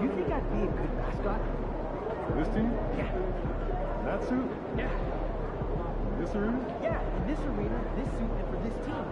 Do you think I'd be a good mascot? For this team? Yeah. That suit? Yeah. This arena? Yeah, in this arena, this suit, and for this team.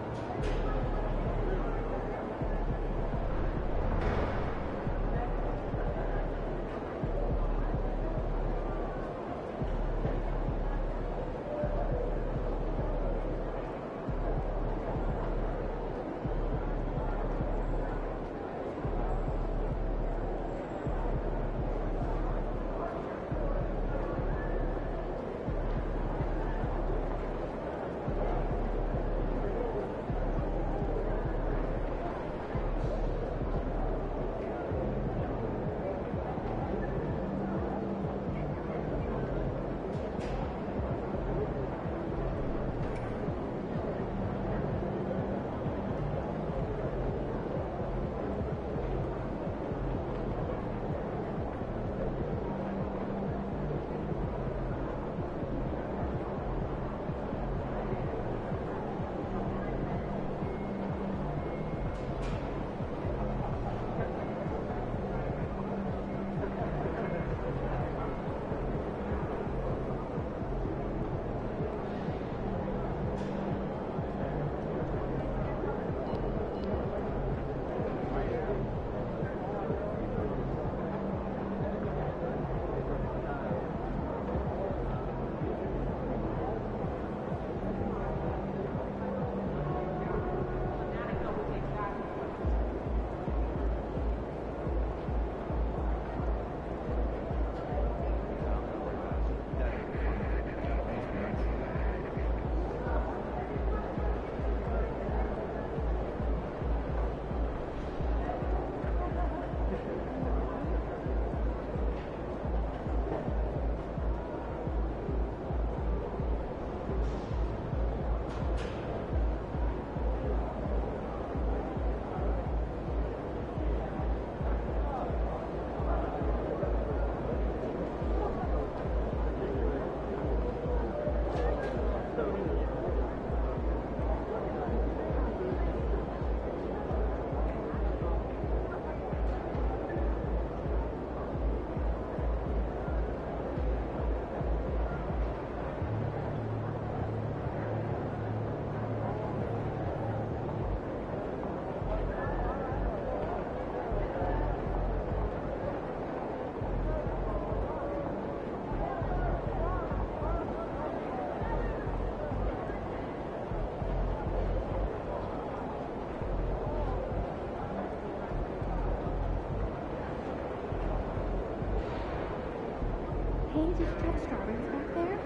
Hey, did you try the strawberries back there?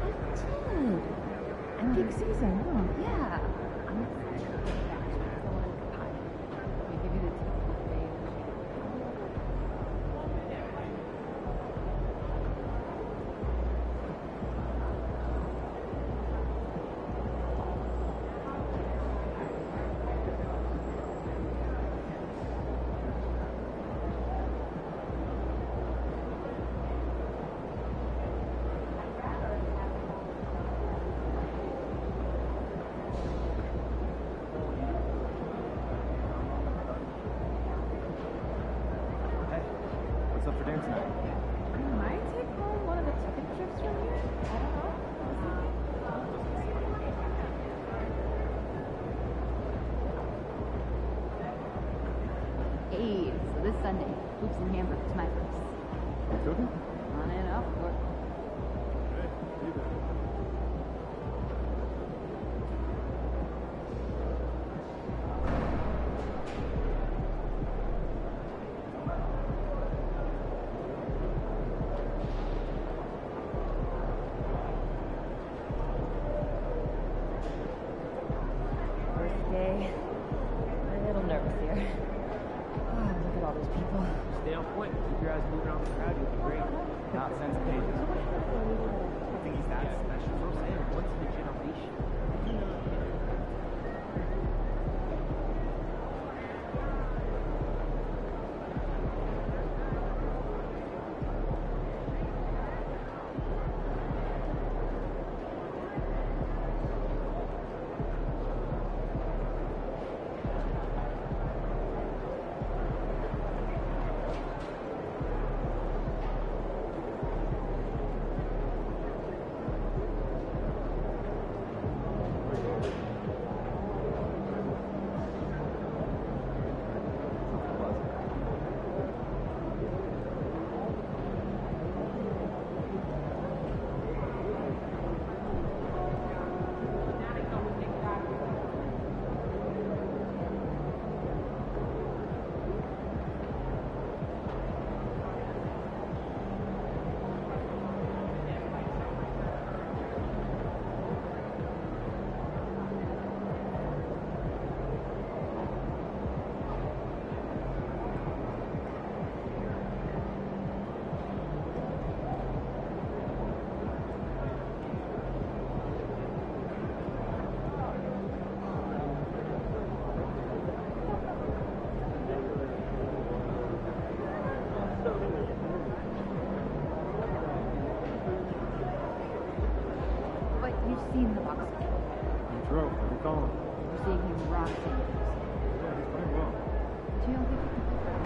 I did. And peak season, huh? Yeah. I'm excited to get back to it. I want to make a pie. We give you the typical day. What's up for dinner tonight? I might take home one of the chicken strips from here. I don't know. Hey, so this Sunday, hoops and hamburgers, my place. You cooking? On and up, or Hey, be there. first day. I'm a little nervous here. Oh, look at all those people. Stay on point. Keep your eyes moving around the crowd. You'll be great. Not since pages. I think he's that bro. How's he calling? We're seeing him rock Sanders. Yeah, he's playing well. Do you don't think he can pick that up?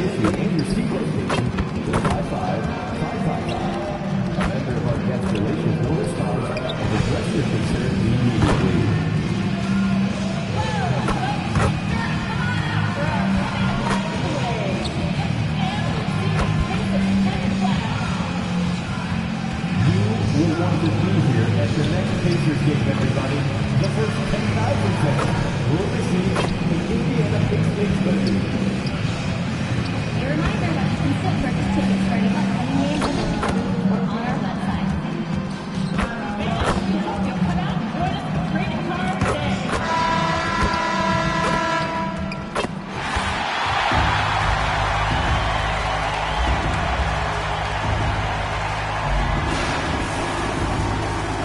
issue and your seat location to 55555. Pacers game, everybody. The first 10,000 fans will receive the Indiana Pacers hoodie. A reminder that you can still purchase tickets starting at 10 a.m. or on our website.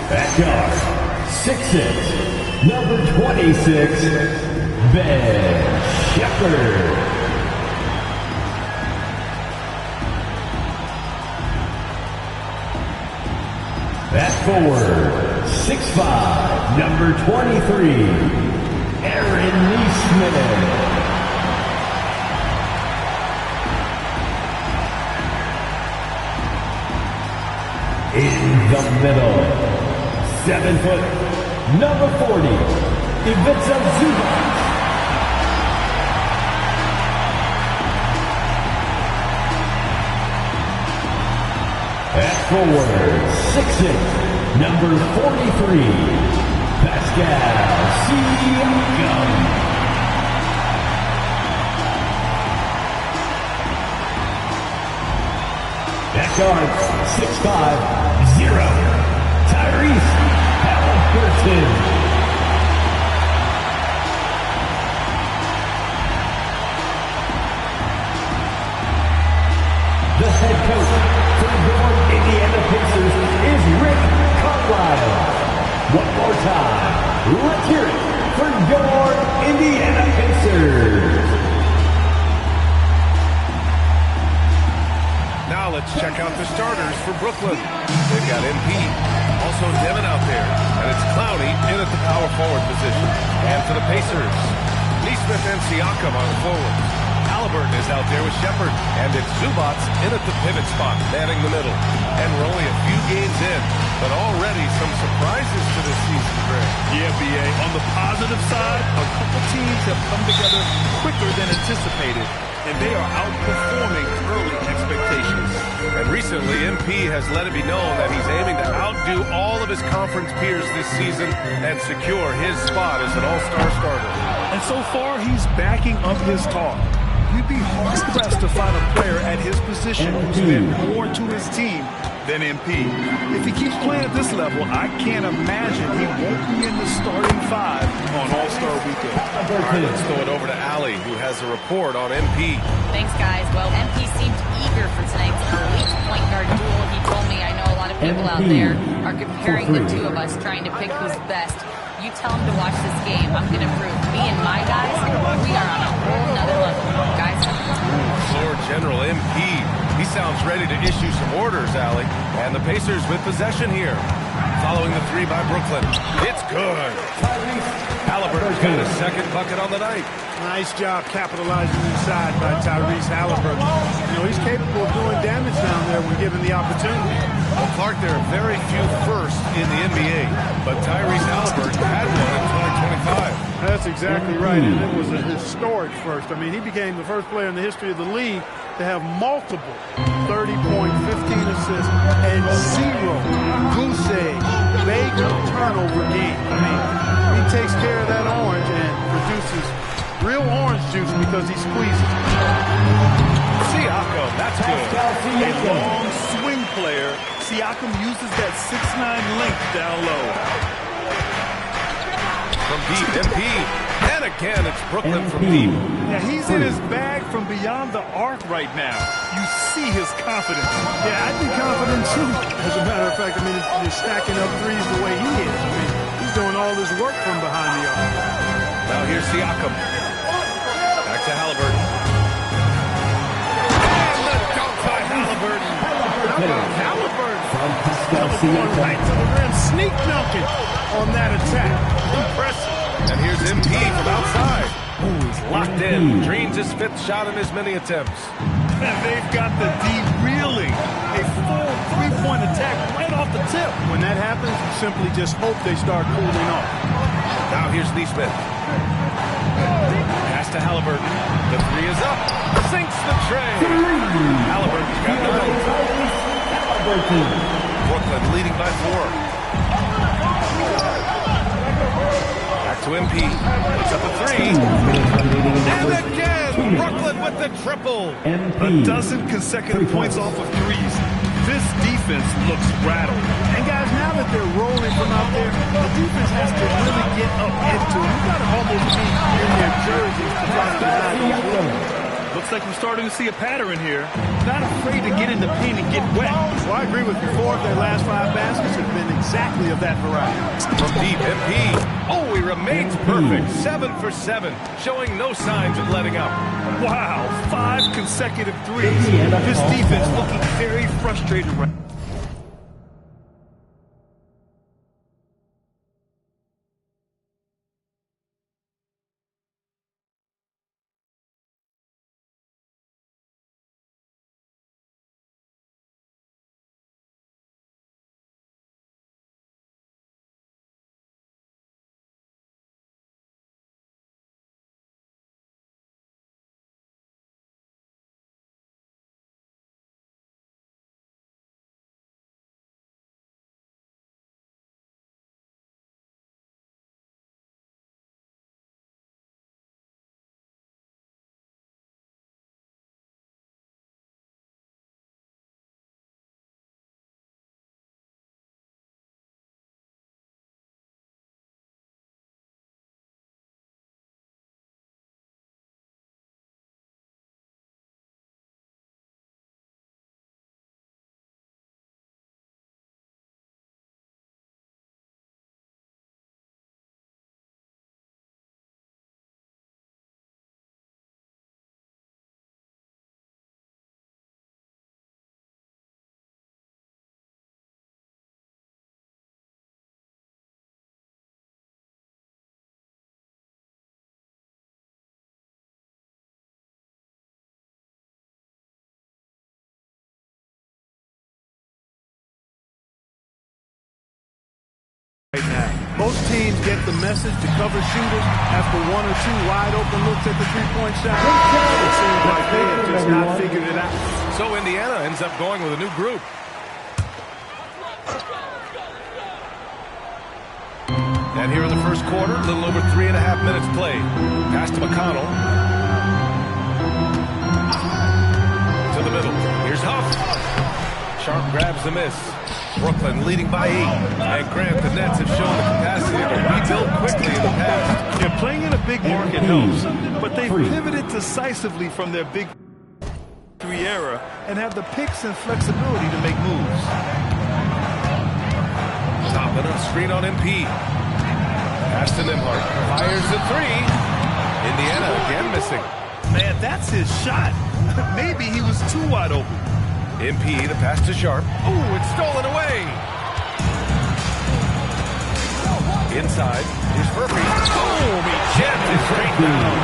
Backyard, 6'6", number 26, Ben Shepherd. At forward, 6'5", number 23, Aaron Neesmith. In the middle, 7 foot, number 40, Ivica Zubac. At forward, 6'6", number 43, Pascal Siakam. At guard, 6'5", 0, Tyrese Halliburton. The head coach for your Indiana Pacers is Rick Carlisle. One more time, let's hear it for your Indiana Pacers. Now let's check out the starters for Brooklyn. They've got MP, also Devin out there, and it's Clowney in at the power forward position. And for the Pacers, Neesmith and Siakam on the forwards. Halliburton is out there with Shepherd, and it's Zubac in at the pivot spot, manning the middle. And we're only a few games in, but already some surprises to this season, Greg. Yeah, B.A. On the positive side, a couple teams have come together quicker than anticipated, and they are outperforming early expectations. And recently, MP has let it be known that he's aiming to outdo all of his conference peers this season and secure his spot as an all-star starter. And so far, he's backing up his talk. You'd be hard-pressed to find a player at his position who's been more to his team than MP. If he keeps playing at this level, I can't imagine he won't be in the starting five on All-Star Weekend. All right, let's throw it over to Allie, who has a report on MP. Thanks, guys. Well, MP seemed eager for tonight's elite point guard duel. He told me, I know a lot of people out there are comparing the two of us, trying to pick who's best. You tell him to watch this game. I'm going to prove me and my guys, we are on a whole nother level. Guys, Floor General MP. He sounds ready to issue some orders, Allie. And the Pacers with possession here. Following the three by Brooklyn. It's good. Halliburton's got his second bucket on the night. Nice job capitalizing inside by Tyrese Halliburton. You know, he's capable of doing damage down there when given the opportunity. Well, Clark, there are very few firsts in the NBA, but Tyrese Halliburton had one in 2025. That's exactly right, and it was a historic first. I mean, he became the first player in the history of the league to have multiple 30-point, 15 assists, and 0 goose egg, Baker turnover game. I mean, he takes care of that orange and produces real orange juice because he squeezes. Siakam, that's good. A long swing player, Siakam uses that 6'9" length down low. From deep, MP. And again, it's Brooklyn from deep. Yeah, he's in his bag from beyond the arc right now. You see his confidence. Yeah, I'd be confident too. As a matter of fact, I mean, you're stacking up threes the way he is. I mean, he's doing all his work from behind the arc. Now here's Siakam. Back to Halliburton. And the dunk by Halliburton. How about Halliburton? From Pascal Going Siakam. right to the rim, sneak dunking on that attack. Impressive. And here's MP from outside. Oh, he's locked in. Dreams his fifth shot in as many attempts. And they've got the D reeling. A full three-point attack right off the tip. When that happens, you simply just hope they start cooling off. Now here's Neesmith. Pass to Halliburton. The three is up. Sinks the tray. Halliburton's got 9. Brooklyn leading by 4. to MP. Puts up a three. And again, Brooklyn with the triple. A dozen consecutive points off of threes. This defense looks rattled. And guys, now that they're rolling from out there, the defense has to really get up into it. You've got to almost be in their jerseys to try to deny those rules. Looks like we're starting to see a pattern here. Not afraid to get in the paint and get wet. Well, I agree with you. 4 of their last 5 baskets have been exactly of that variety. From deep, MP. Oh, he remains perfect. 7 for 7, showing no signs of letting up. Wow, 5 consecutive threes. This defense looking very frustrated right now. Right now, most teams get the message to cover shooters after 1 or 2 wide open looks at the three-point shot. It seems like they have just not figured it out. So Indiana ends up going with a new group. And here in the first quarter, a little over 3.5 minutes played. Pass to McConnell. To the middle. Here's Huff. Sharp grabs the miss. Brooklyn leading by 8. And Grant, the Nets have shown the capacity to rebuild quickly in the past. Yeah, playing in a big market helps, but they've pivoted decisively from their big three era and have the picks and flexibility to make moves. Top of the screen on MP. Pass to Nimhart. Fires the 3. Indiana again missing. Man, that's his shot. Maybe he was too wide open. MP, the pass to Sharp. Ooh, it's stolen away. Inside. Here's Murphy. Boom, he jammed it straight down.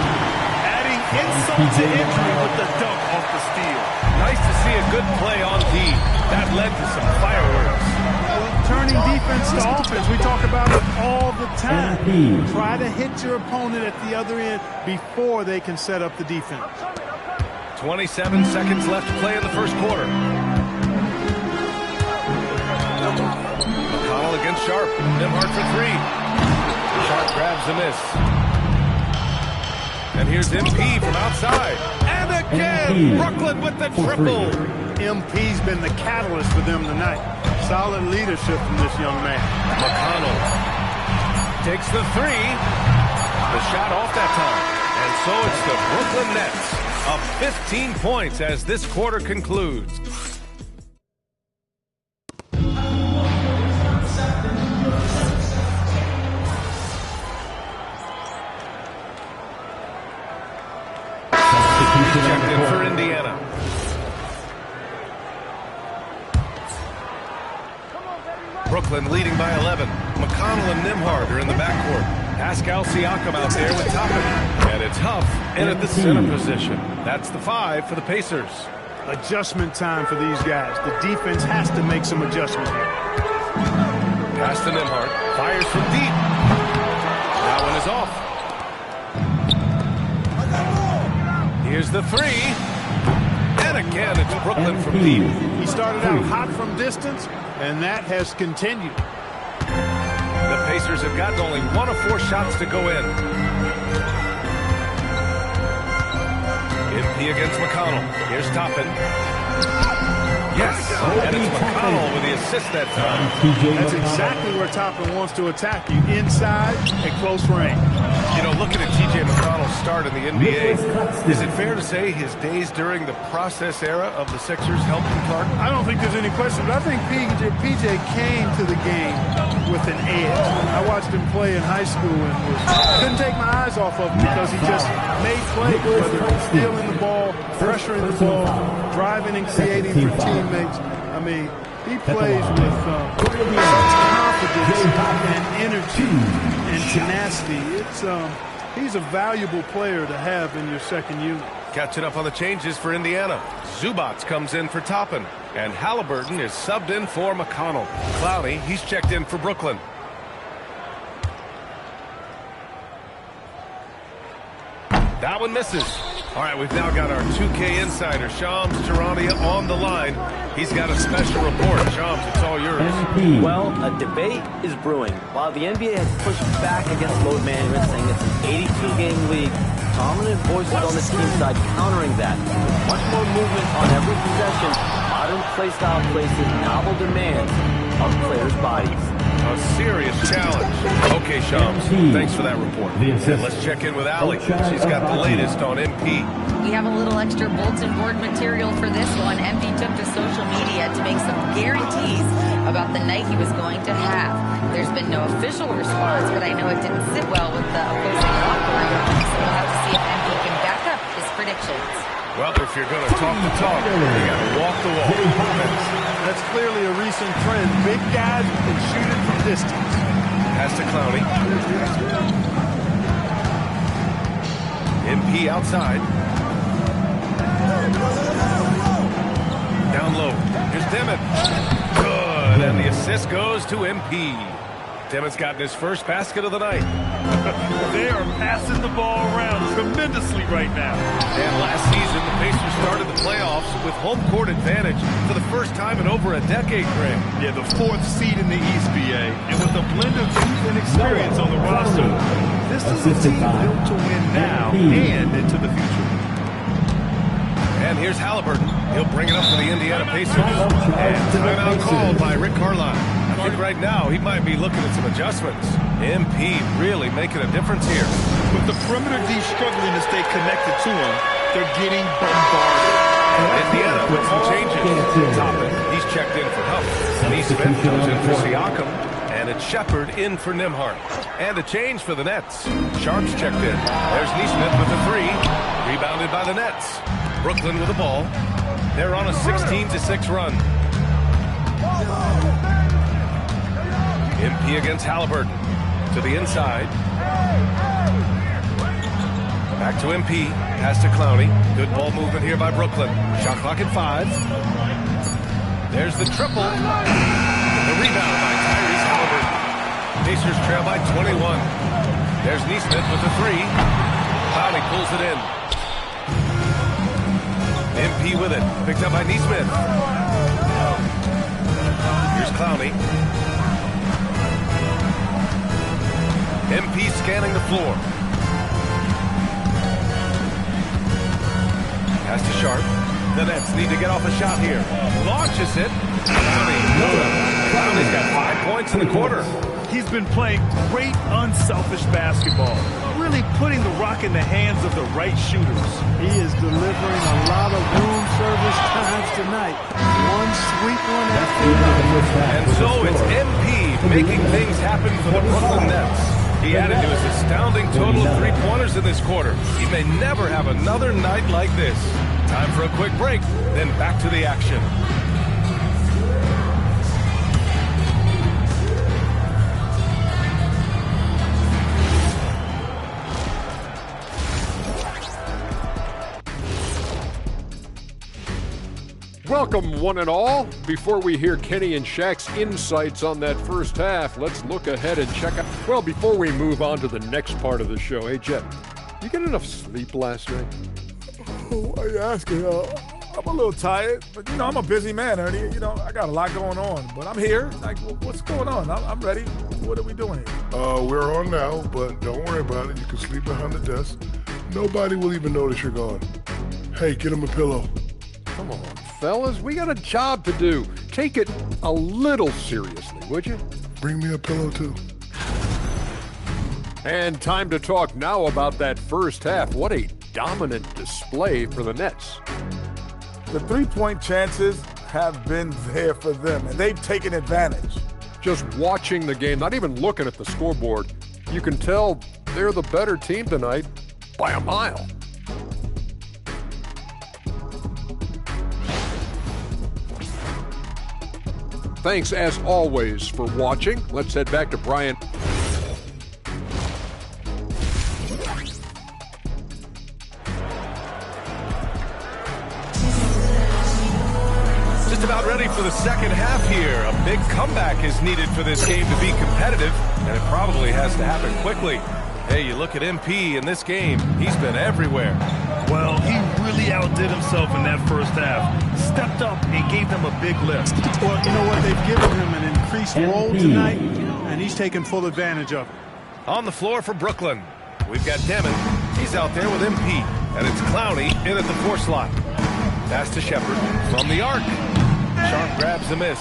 Adding insult to injury with the dunk off the steal. Nice to see a good play on D. That led to some fireworks. Turning defense to offense, we talk about it all the time. Try to hit your opponent at the other end before they can set up the defense. 27 seconds left to play in the first quarter. McConnell against Sharp. Nimhart for 3. Sharp grabs the miss. And here's MP from outside. And again, Brooklyn with the triple. MP's been the catalyst for them tonight. Solid leadership from this young man. McConnell takes the 3. The shot off that time. And so it's the Brooklyn Nets up 15 points as this quarter concludes. Checked in for Indiana. Brooklyn leading by 11. McConnell and Nimhart are in the backcourt. Pascal Siakam out there with Toppin. And it's Huff in at the center position. That's the 5 for the Pacers. Adjustment time for these guys. The defense has to make some adjustments here. Pass to Nimhart. Fires from deep. That one is off. Here's the 3. And again, it's Brooklyn from deep. He started out hot from distance, and that has continued. The Pacers have gotten only 1 of 4 shots to go in. MP against McConnell. Here's Toppin. Yes, and it's McConnell with the assist that time. That's exactly where Toppin wants to attack you, inside at close range. You know, looking at TJ McConnell's start in the NBA, is it fair to say his days during the process era of the Sixers helped him, Clark? I don't think there's any question, but I think PJ came to the game with an edge. I watched him play in high school and couldn't take my eyes off of him because he just made plays, whether it was stealing the ball, pressuring the ball, driving and creating for teammates. I mean, he plays with such confidence and energy and tenacity. He's a valuable player to have in your second unit. Catching up on the changes for Indiana. Zubats comes in for Toppin, and Halliburton is subbed in for McConnell. Clowney, he's checked in for Brooklyn. That one misses. All right, we've now got our 2K insider, Shams Charania, on the line. He's got a special report. Shams, it's all yours. Well, a debate is brewing. While the NBA has pushed back against load management, saying it's an 82-game league, prominent voices on the team side countering that. With much more movement on every possession, modern play style places novel demands of players' bodies. A serious challenge. Okay, Shams, thanks for that report. And let's check in with Allie. She's got the latest on MP. We have a little extra bulletin board material for this one. MP took to social media to make some guarantees about the night he was going to have. There's been no official response, but I know it didn't sit well with the opposing locker room, so we'll have to see if MP can back up his predictions. Well, if you're going to talk the talk, you got to walk the walk. That's clearly a recent trend. Big guys can shoot it from distance. Pass to Clowney. MP outside. Down low. Here's Dimmitt. Good. And the assist goes to MP. Dimmitt's gotten his first basket of the night. They are passing the ball around tremendously right now. And last season, the Pacers started the playoffs with home court advantage for the first time in over a decade, Greg. Yeah, the 4th seed in the East, BA. And with a blend of youth and experience on the roster, this is a team built to win now and into the future. And here's Halliburton. He'll bring it up for the Indiana Pacers. And timeout called by Rick Carlisle. I think right now he might be looking at some adjustments. MP really making a difference here. With the perimeter D struggling to stay connected to him, they're getting bombarded. Indiana with some changes. Toppin, he's checked in for Huff. Neesmith comes in for Siakam. And it's Shepard in for Nimhart. And a change for the Nets. Sharps checked in. There's Neesmith with a 3. Rebounded by the Nets. Brooklyn with the ball. They're on a 16-6 run. MP against Halliburton. To the inside. Back to MP. Pass to Clowney. Good ball movement here by Brooklyn. Shot clock at 5. There's the triple. The rebound by Tyrese Halliburton. Pacers trail by 21. There's Neesmith with the 3. Clowney pulls it in. MP with it. Picked up by Neesmith. Here's Clowney. MP scanning the floor. Pass to Sharp. The Nets need to get off a shot here. Launches it. Clowney's got 5 points in the quarter. He's been playing great, unselfish basketball. Really putting the rock in the hands of the right shooters. He is delivering a lot of room service times tonight. One sweet one after another. And so it's MP making things happen for the Brooklyn Nets. He added to his astounding total of 3-pointers in this quarter. He may never have another night like this. Time for a quick break, then back to the action. Welcome, one and all. Before we hear Kenny and Shaq's insights on that first half, let's look ahead and check out. Well, before we move on to the next part of the show, hey, Jet, you get enough sleep last night? Why are you asking? I'm a little tired, but, I'm a busy man, Ernie. I got a lot going on, but I'm here. Like, what's going on? I'm ready. What are we doing here? We're on now, but don't worry about it. You can sleep behind the desk. Nobody will even notice you're gone. Hey, get him a pillow. Come on, fellas. We got a job to do. Take it a little seriously, would you? Bring me a pillow, too. And time to talk now about that first half. What a dominant display for the Nets. The three-point chances have been there for them, and they've taken advantage. Just watching the game, not even looking at the scoreboard, you can tell they're the better team tonight by a mile. Thanks, as always, for watching. Let's head back to Brian. Just about ready for the second half here. A big comeback is needed for this game to be competitive, and it probably has to happen quickly. Hey, you look at MP in this game, he's been everywhere. Well, he really outdid himself in that first half. Stepped up and gave them a big lift. Well, you know what? They've given him an increased role tonight, and he's taken full advantage of it. On the floor for Brooklyn, we've got Demon. He's out there with MP, and it's Clowney in at the 4 slot. Pass to Shepard from the arc. Sharp grabs the miss.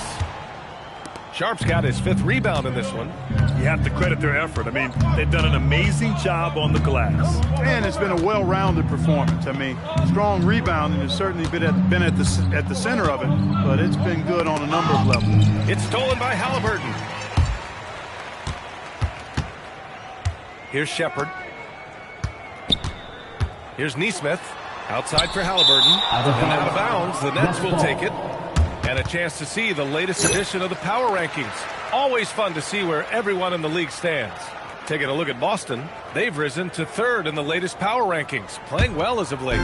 Sharp's got his 5th rebound in this one. You have to credit their effort. I mean, they've done an amazing job on the glass. And it's been a well-rounded performance. I mean, strong rebounding has certainly been at the center of it, but it's been good on a number of levels. It's stolen by Halliburton. Here's Shepard. Here's Neesmith. Outside for Halliburton. And out of bounds. The Nets will take it. And a chance to see the latest edition of the power rankings. Always fun to see where everyone in the league stands. Taking a look at Boston, they've risen to 3rd in the latest power rankings, playing well as of late.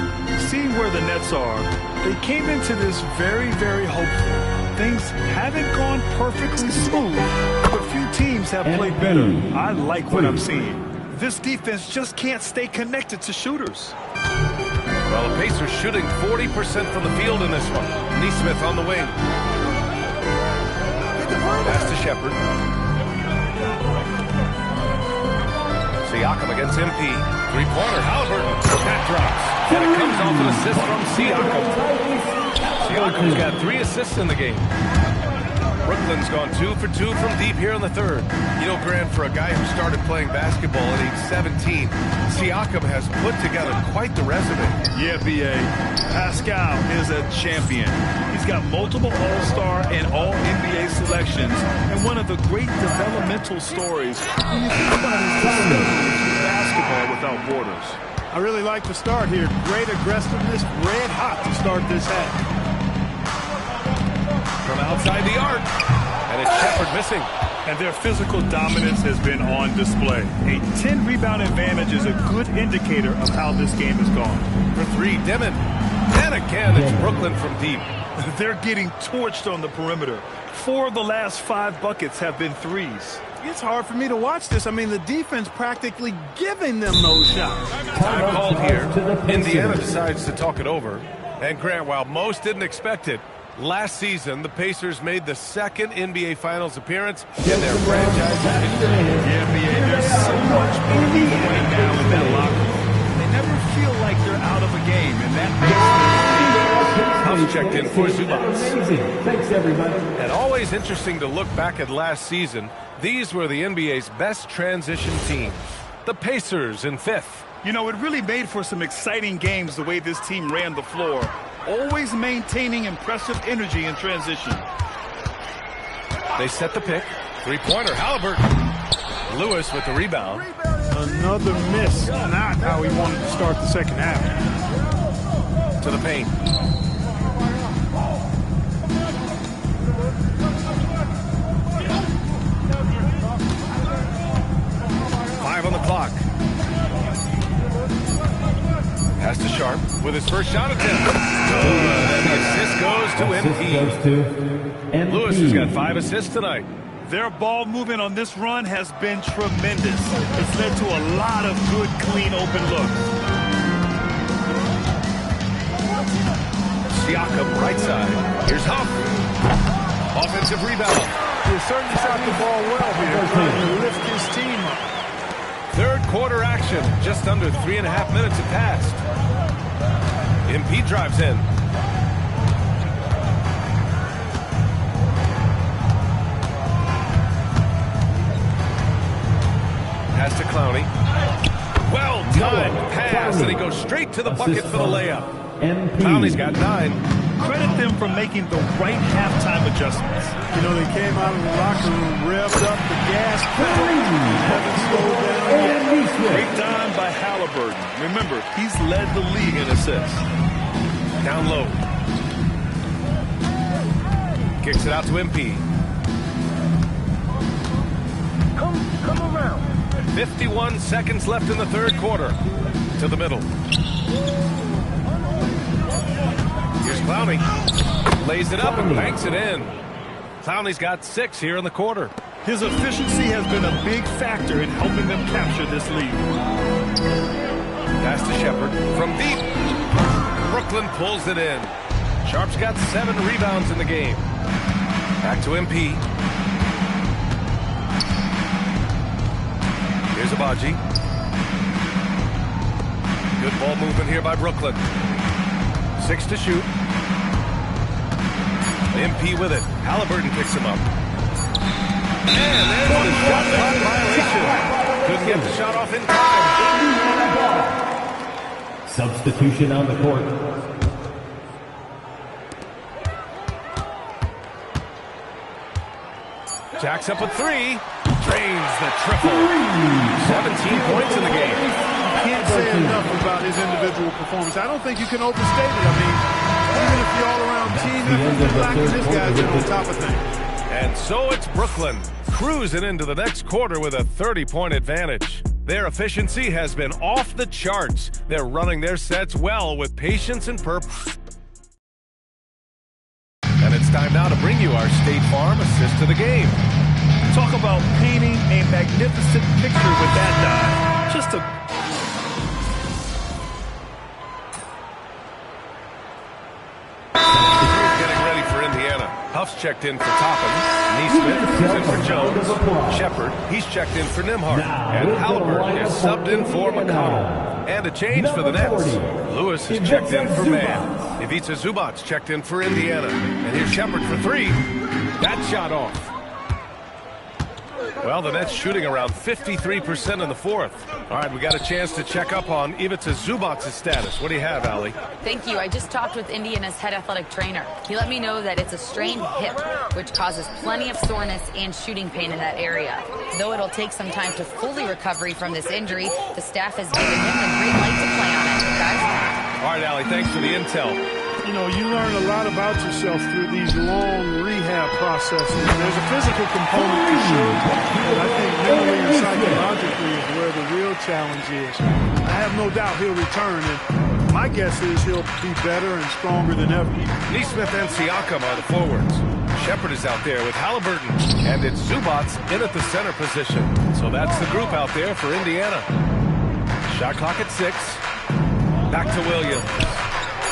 Seeing where the Nets are, they came into this very, very hopeful. Things haven't gone perfectly smooth, but few teams have played better. I like what I'm seeing. This defense just can't stay connected to shooters. Well, the Pacers shooting 40% from the field in this one. Neesmith on the wing. Pass to Shepard. Siakam against MP. 3-pointer, Halliburton. That drops. And it comes off an assist from Siakam. Siakam's got 3 assists in the game. Brooklyn's gone 2 for 2 from deep here in the 3rd. You know, Grant, for a guy who started playing basketball at age 17, Siakam has put together quite the resume. Yeah, B.A. Pascal is a champion. He's got multiple All-Star and All-NBA selections, and one of the great developmental stories when you think about his facilities in basketball without borders. I really like the start here. Great aggressiveness, red hot to start this half. From outside the arc, and it's Shepard missing. And their physical dominance has been on display. A 10-rebound advantage is a good indicator of how this game has gone. For 3, Demon. And again, it's Brooklyn from deep. They're getting torched on the perimeter. 4 of the last 5 buckets have been threes. It's hard for me to watch this. I mean, the defense practically giving them those shots. Time called here. Indiana decides to talk it over. And Grant, while most didn't expect it, last season, the Pacers made the 2nd NBA Finals appearance in their franchise history. Yeah, B.A., there's so much belief right now in that locker room. They never feel like they're out of a game, and that House checked in for Zubats. Amazing. Thanks, everybody. And always interesting to look back at last season. These were the NBA's best transition teams. The Pacers in 5th. You know, it really made for some exciting games the way this team ran the floor. Always maintaining impressive energy in transition. They set the pick. 3-pointer, Halliburton. Lewis with the rebound. Another miss. Not how he wanted to start the second half. To the paint. Five on the clock. Pass to Sharp with his first shot attempt. And the assist goes to MP. Lewis has got 5 assists tonight. Their ball movement on this run has been tremendous. It's led to a lot of good, clean, open looks. Siakam, right side. Here's Huff. Offensive rebound. He certainly shot the ball well here, trying to lift his team up. Third quarter action. Just under 3.5 minutes have passed. MP drives in. Pass to Clowney. Well-timed pass, and he goes straight to the bucket for the layup. Clowney's got 9. Credit them for making the right halftime adjustments. You know, they came out of the locker room, revved up the gas pedal, haven't slowed down yet. Great time by Halliburton. Remember, he's led the league in assists. Down low. Kicks it out to MP. Come around. 51 seconds left in the third quarter. To the middle. Here's Clowney. Lays it up and banks it in. Clowney's got 6 here in the quarter. His efficiency has been a big factor in helping them capture this lead. Pass to Shepard from deep. Brooklyn pulls it in. Sharp's got 7 rebounds in the game. Back to MP. Here's Abaji. Good ball movement here by Brooklyn. 6 to shoot. MP with it. Halliburton picks him up. And there's the shot clock violation. Couldn't get the shot off in time. Substitution on the court. Jacks up a 3. Drains the triple. 17 points in the game. Can't say enough about his individual performance. I don't think you can overstate it. I mean, even if the all-around team is lacking, this guy's on top of things. And so it's Brooklyn cruising into the next quarter with a 30-point advantage. Their efficiency has been off the charts. They're running their sets well with patience and purpose. And it's time now to bring you our State Farm assist to the game. Talk about painting a magnificent picture with that dive. Just a getting ready for Indiana. Huff's checked in for Toppin. Neesmith is in for Jones. Shepard, he's checked in for Nimhart. And Halliburton is subbed in for McConnell. And a change for the Nets. Lewis is checked in for Mann. Ivica Zubac's checked in for Indiana. And here's Shepard for 3. That shot off. Well, the Nets shooting around 53% in the fourth. All right, we got a chance to check up on Ivica Zubac's status. What do you have, Allie? Thank you. I just talked with Indiana's head athletic trainer. He let me know that it's a strained hip, which causes plenty of soreness and shooting pain in that area. Though it'll take some time to fully recover from this injury, the staff has given him the green light to play on it. Guys? All right, Allie, thanks for the intel. You know, you learn a lot about yourself through these long rehab processes. There's a physical component to sure, but I think mentally and psychologically is where the real challenge is. I have no doubt he'll return, and my guess is he'll be better and stronger than ever. Neesmith and Siakam are the forwards. Shepard is out there with Halliburton, and it's Zubac's in at the center position. So that's the group out there for Indiana. Shot clock at 6. Back to Williams.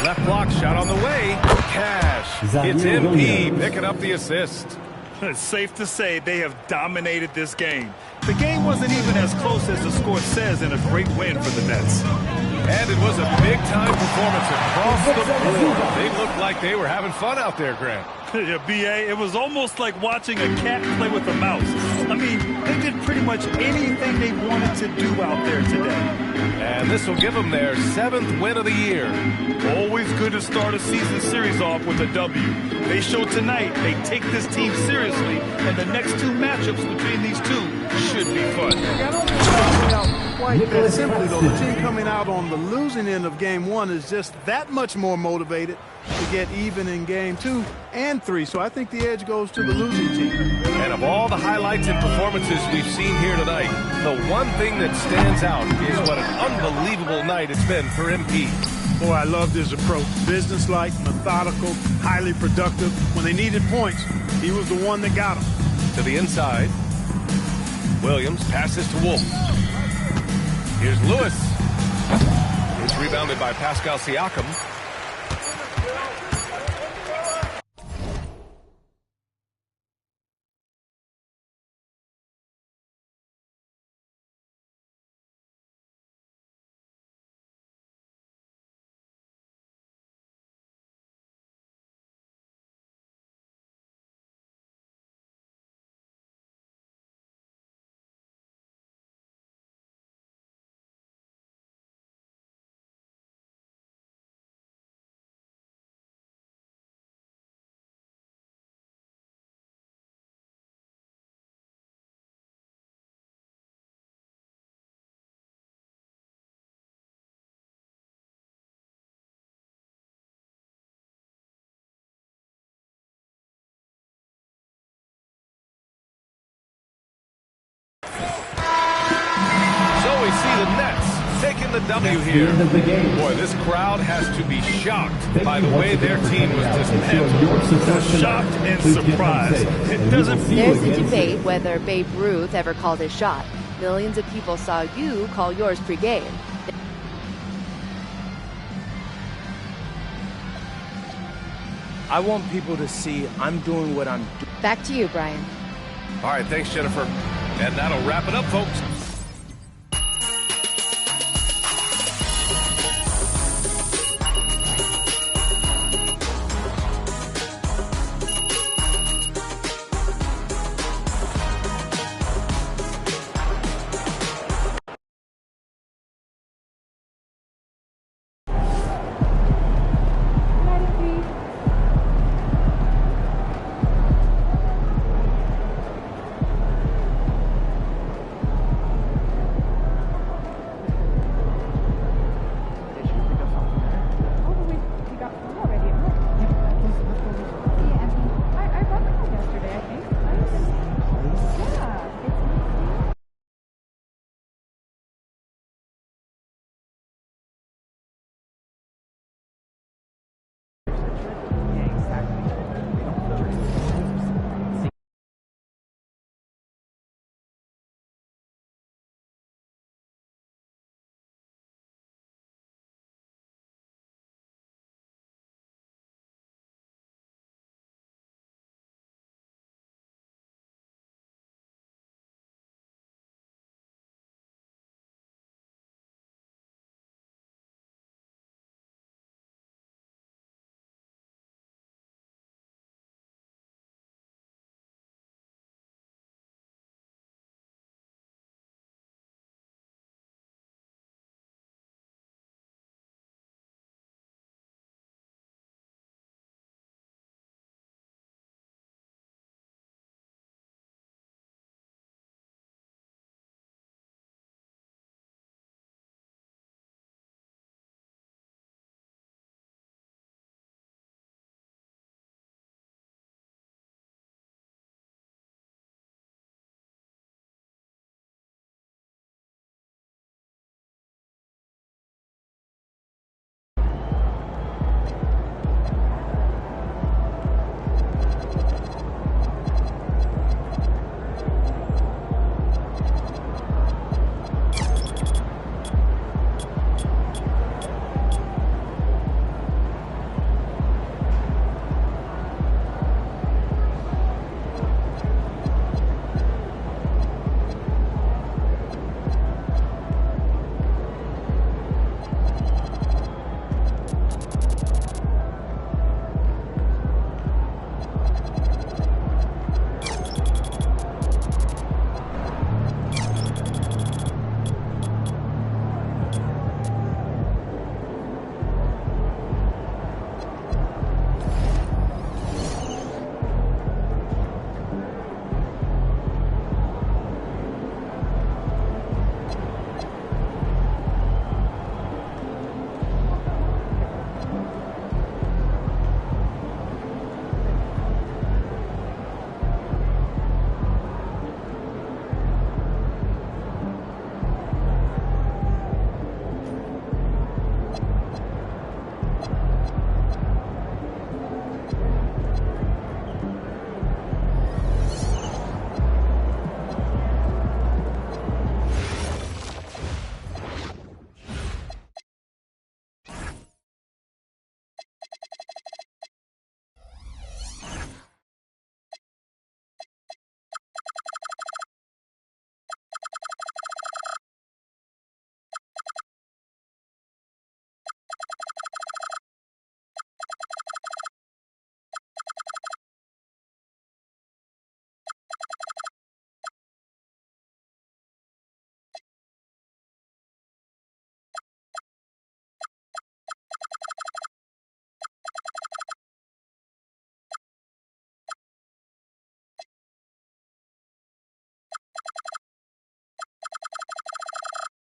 Left block shot on the way. Cash. It's MP picking up the assist. It's safe to say they have dominated this game. The game wasn't even as close as the score says in a great win for the Nets. And it was a big-time performance across the board. They looked like they were having fun out there, Grant. Yeah, B.A., it was almost like watching a cat play with a mouse. I mean, they did pretty much anything they wanted to do out there today. And this will give them their 7th win of the year. Always good to start a season series off with a W. They showed tonight they take this team seriously, and the next 2 matchups between these two should be fun. Quite that simply, though. The team coming out on the losing end of game 1 is just that much more motivated to get even in game 2 and 3. So I think the edge goes to the losing team. And of all the highlights and performances we've seen here tonight, the one thing that stands out is what an unbelievable night it's been for MP. Boy, I loved his approach. Businesslike, methodical, highly productive. When they needed points, he was the one that got them. To the inside. Williams passes to Wolf. Here's Lewis. It's rebounded by Pascal Siakam. taking the W here. End of the game. Boy, this crowd has to be shocked by the way their team was dismantled. Your success Shocked tonight. and Please get home surprised. safe. It And we doesn't will see you There's a again debate soon. whether Babe Ruth ever called his shot. Millions of people saw you call yours pregame. I want people to see I'm doing what I'm doing. Back to you, Brian. All right, thanks, Jennifer. And that'll wrap it up, folks.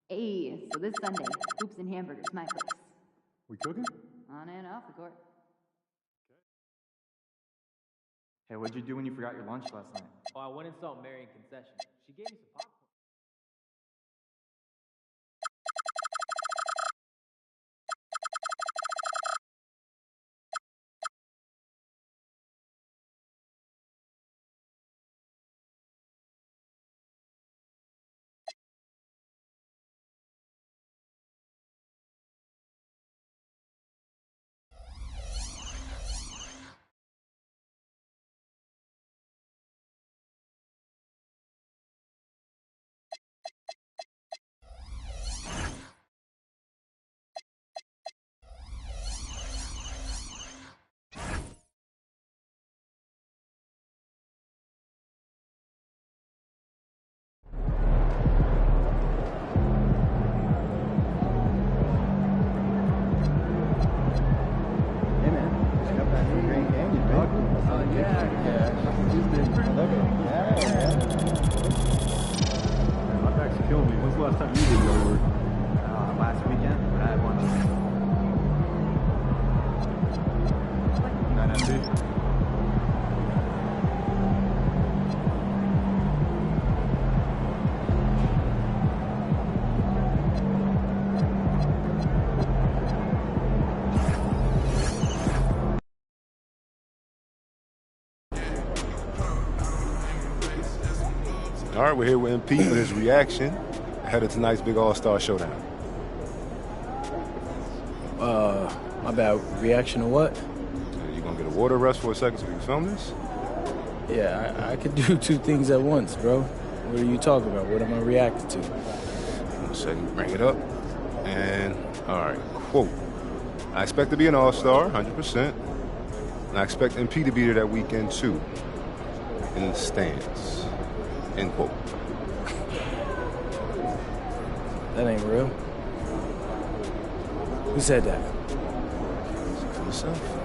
Hey, so this Sunday, hoops and hamburgers, my place. We cooking? On and off the court. Hey, what'd you do when you forgot your lunch last night? Oh, I went and saw Mary in concession. She gave me some popcorn. last time you did your work? Last weekend, I had one. Not empty. All right, we're here with MP for his reaction ahead of tonight's big All-Star Showdown. My bad. Reaction to what? You gonna get a water rest for a second so we can film this? Yeah, I could do two things at once, bro. What are you talking about? What am I reacting to? 1 second, bring it up. And, all right, quote. I expect to be an All-Star, 100%. And I expect MP to be there that weekend, too. In the stands. End quote. That ain't real. Who said that? For yourself.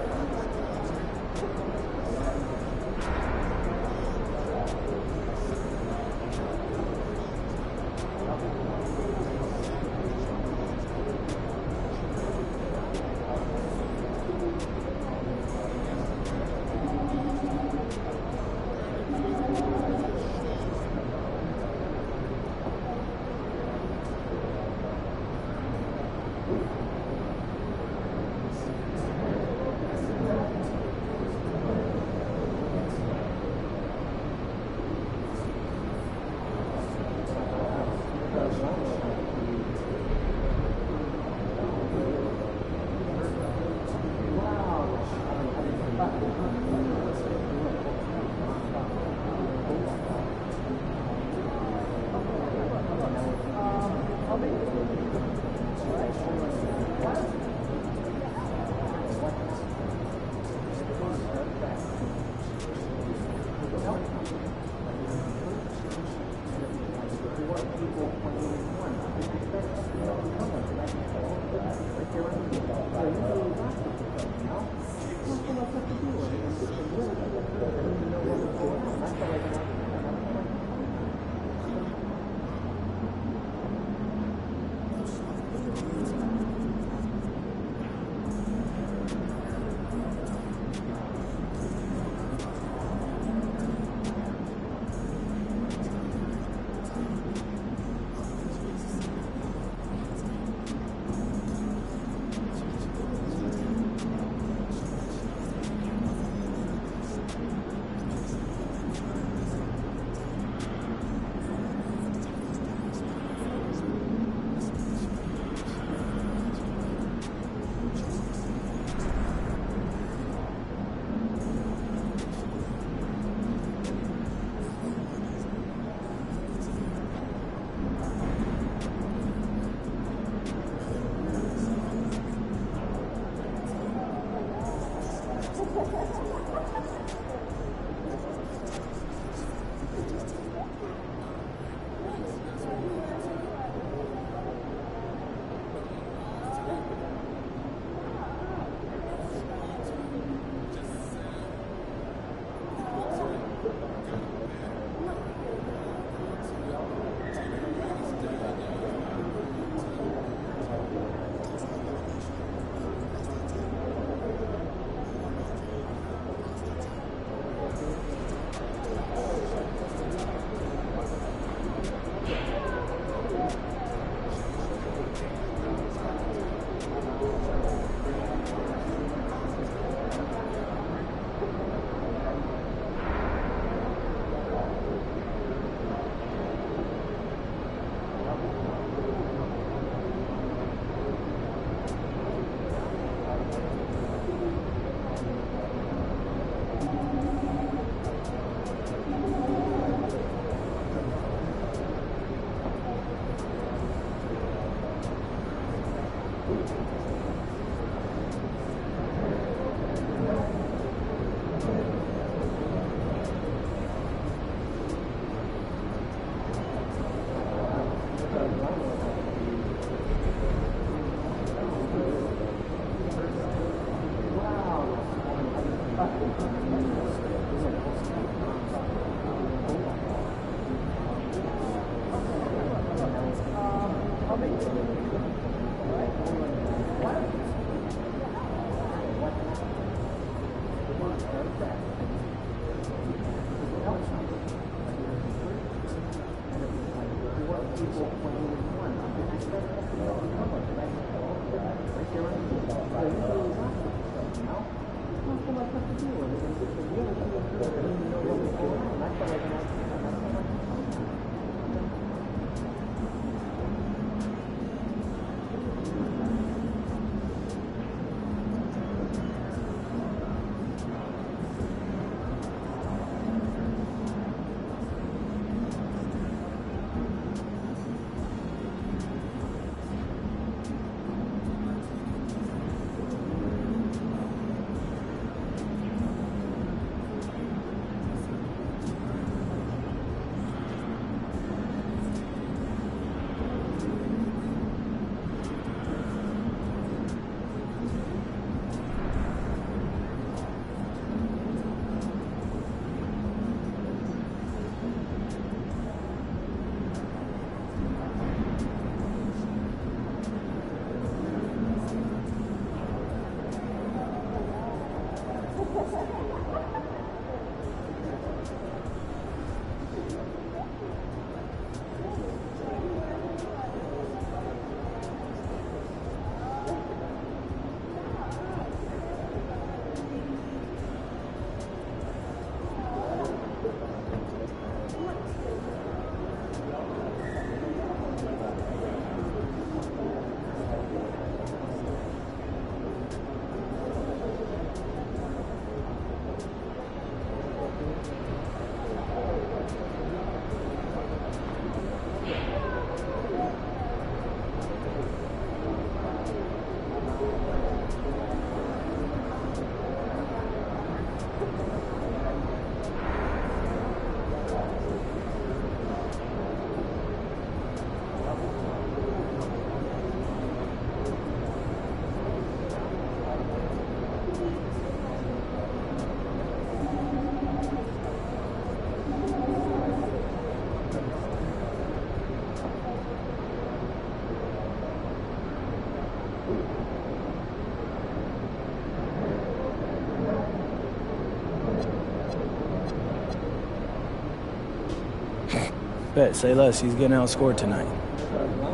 Bet, say less. He's getting outscored tonight.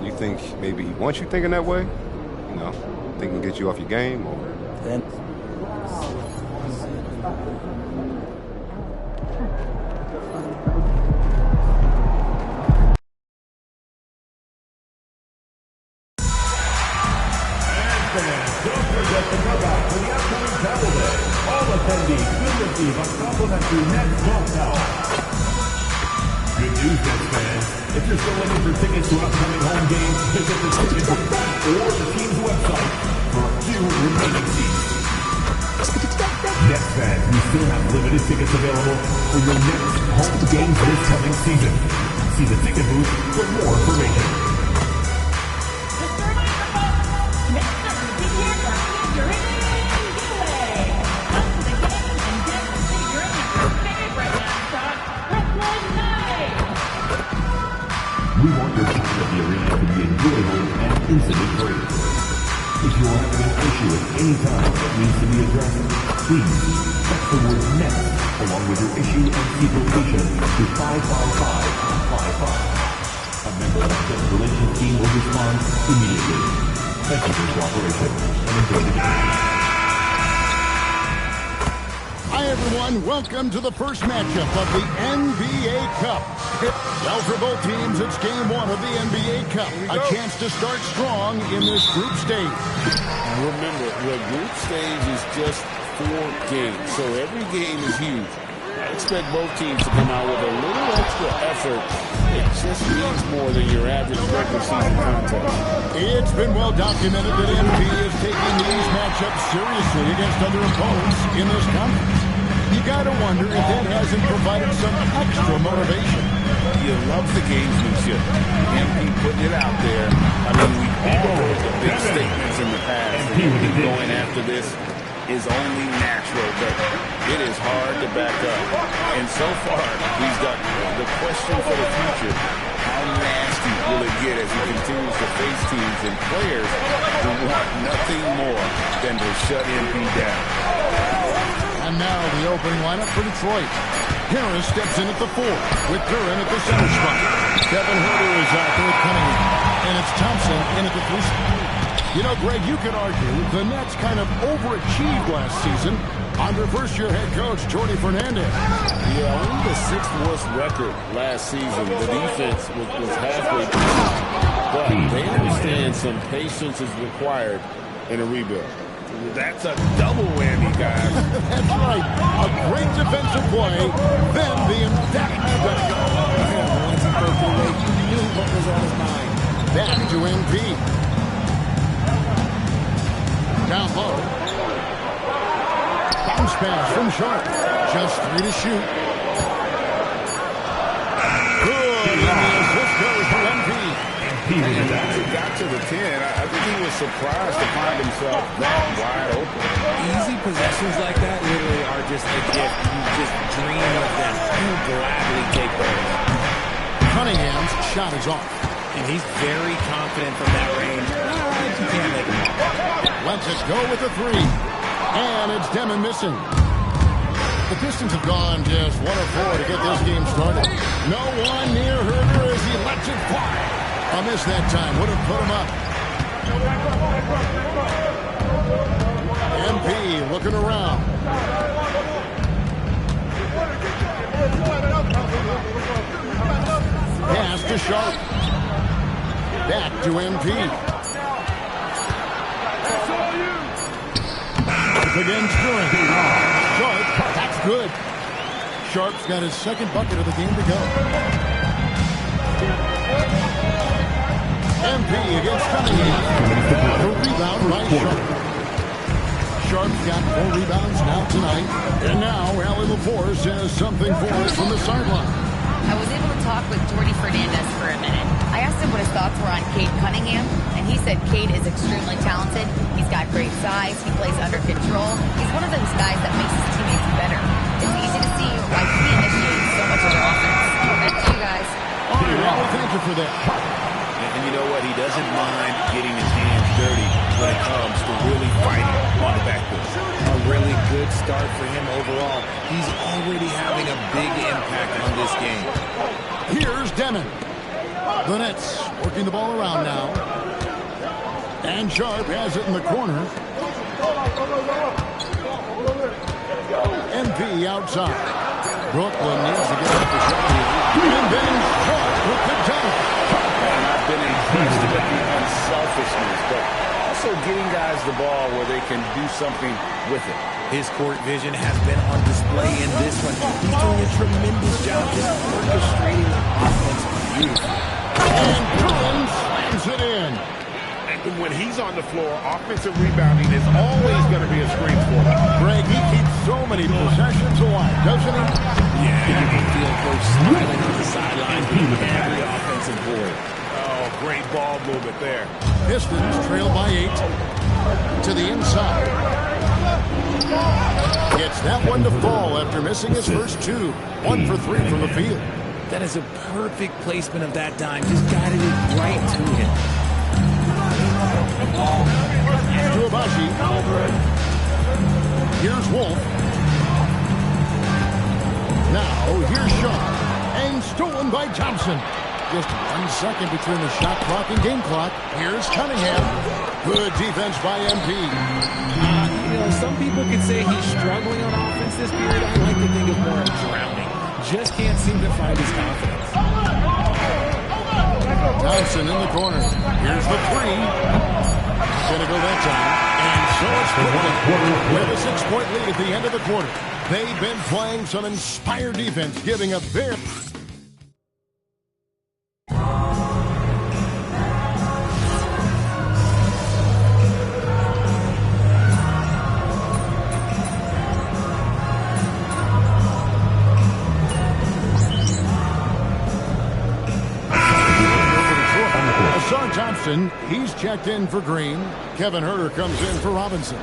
You think maybe he wants you thinking that way? You know, thinking to get you off your game? Or Then. Don't forget to come out for the upcoming travel day. All attendees will receive a complimentary Nets golf towel. Good news, Nets fans. If you're still looking for tickets to upcoming home games, visit the ticket or the team's website for a few remaining seats. Nets fans, we still have limited tickets available for your Nets home games this coming season. See the ticket booth for more information. We want your time at the arena to be enjoyable and incident-free. If you are having an issue at any time that needs to be addressed, please text the word NET along with your issue and seat location to 55555. A member of the Guest Relations team will respond immediately. Thank you for your cooperation and enjoy the game. Hi, everyone. Welcome to the first matchup of the NBA Cup. Well, for both teams, it's game one of the NBA Cup. A chance to start strong in this group stage. Remember, the group stage is just 4 games, so every game is huge. I expect both teams to come out with a little extra effort. It just means more than your average regular season contest. It's been well documented that MP is taking these matchups seriously against other opponents in this conference. You gotta wonder if that hasn't provided some extra motivation. You love the gamesmanship. MP putting it out there. I mean, we've all heard the big statements in the past. And going after this is only natural, but it is hard to back up. And so far, he's got the question for the future. How nasty will it get as he continues to face teams and players who want nothing more than to shut MP down? And now the opening lineup for Detroit. Harris steps in at the 4 with Duran at the center spot. Kevin Herter is out there coming in. And it's Thompson in at the 3 spot. You know, Greg, you could argue the Nets kind of overachieved last season under first-year head coach Jordi Fernandez. Yeah, only the 6th worst record last season. The defense was halfway decent. But they understand some patience is required in a rebuild. That's a double whammy, guys. That's right. A great defensive play, then the emphatic study. Once he broke away, you knew what was on his mind. Back to NP. Down low. Bounce pass from Sharp. Just 3 to shoot. Good. And the assist goes to NP. Once he got to the 10, I think he was surprised to find himself that wide open. Easy possessions like that literally are just a gift. You just dream of them. You gladly take those. Cunningham's shot is off. And he's very confident from that range. You can't make him off. Lets it go with the 3. And it's Demon missing. The Pistons have gone just 1 of 4 to get this game started. No one near Herter as he lets it fly. A miss that time would have put him up. MP looking around. Pass to Sharp. Back to MP. Up against Curran. Sharp, that's good. Sharp's got his 2nd bucket of the game to go. MP against Cunningham. A rebound by Sharp. Sharp's got 4 rebounds now tonight. And now Allie LaForce says something for us from the sideline. I was able to talk with Jordi Fernandez for a minute. I asked him what his thoughts were on Cade Cunningham, and he said Cade is extremely talented. He's got great size. He plays under control. He's one of those guys that makes his teammates better. It's easy to see why he initiates so much of their offense. Back to you guys. All right, well, thank you for that. And you know what? He doesn't mind getting his hands dirty when it comes to really fighting on the backboard. A really good start for him overall. He's already having a big impact on this game. Here's Demon. The Nets working the ball around now. And Sharp has it in the corner. MP outside. Brooklyn needs to get off the shot. And then Sharp with the dunk. And I've been impressed with the unselfishness, but also getting guys the ball where they can do something with it. His court vision has been on display in this one. He's doing a tremendous job just orchestrating the offense beautifully. And Curran slams it in. And when he's on the floor, offensive rebounding is always going to be a screen for him. Greg, he keeps so many possessions alive, doesn't he? Yeah, you can feel Coach smiling on the sideline being every offensive board. Oh, great ball movement there. Pistons trail by 8 to the inside. Gets that one to fall after missing his first 2. 1 for 3 from the field. That is a perfect placement of that dime. Just guided it right to him. To Abaji. Here's Wolf. Now, here's Shaw. And stolen by Thompson. Just 1 second between the shot clock and game clock. Here's Cunningham. Good defense by MP. You know, some people could say he's struggling on offense this period. I like to think of more of drowning. Just can't seem to find his confidence. Thompson in the corner. Here's the 3. Gonna go that time. And so it's Brooklyn with a 6-point lead at the end of the quarter. They've been playing some inspired defense, giving a very... Thompson, he's checked in for Green. Kevin Herter comes in for Robinson.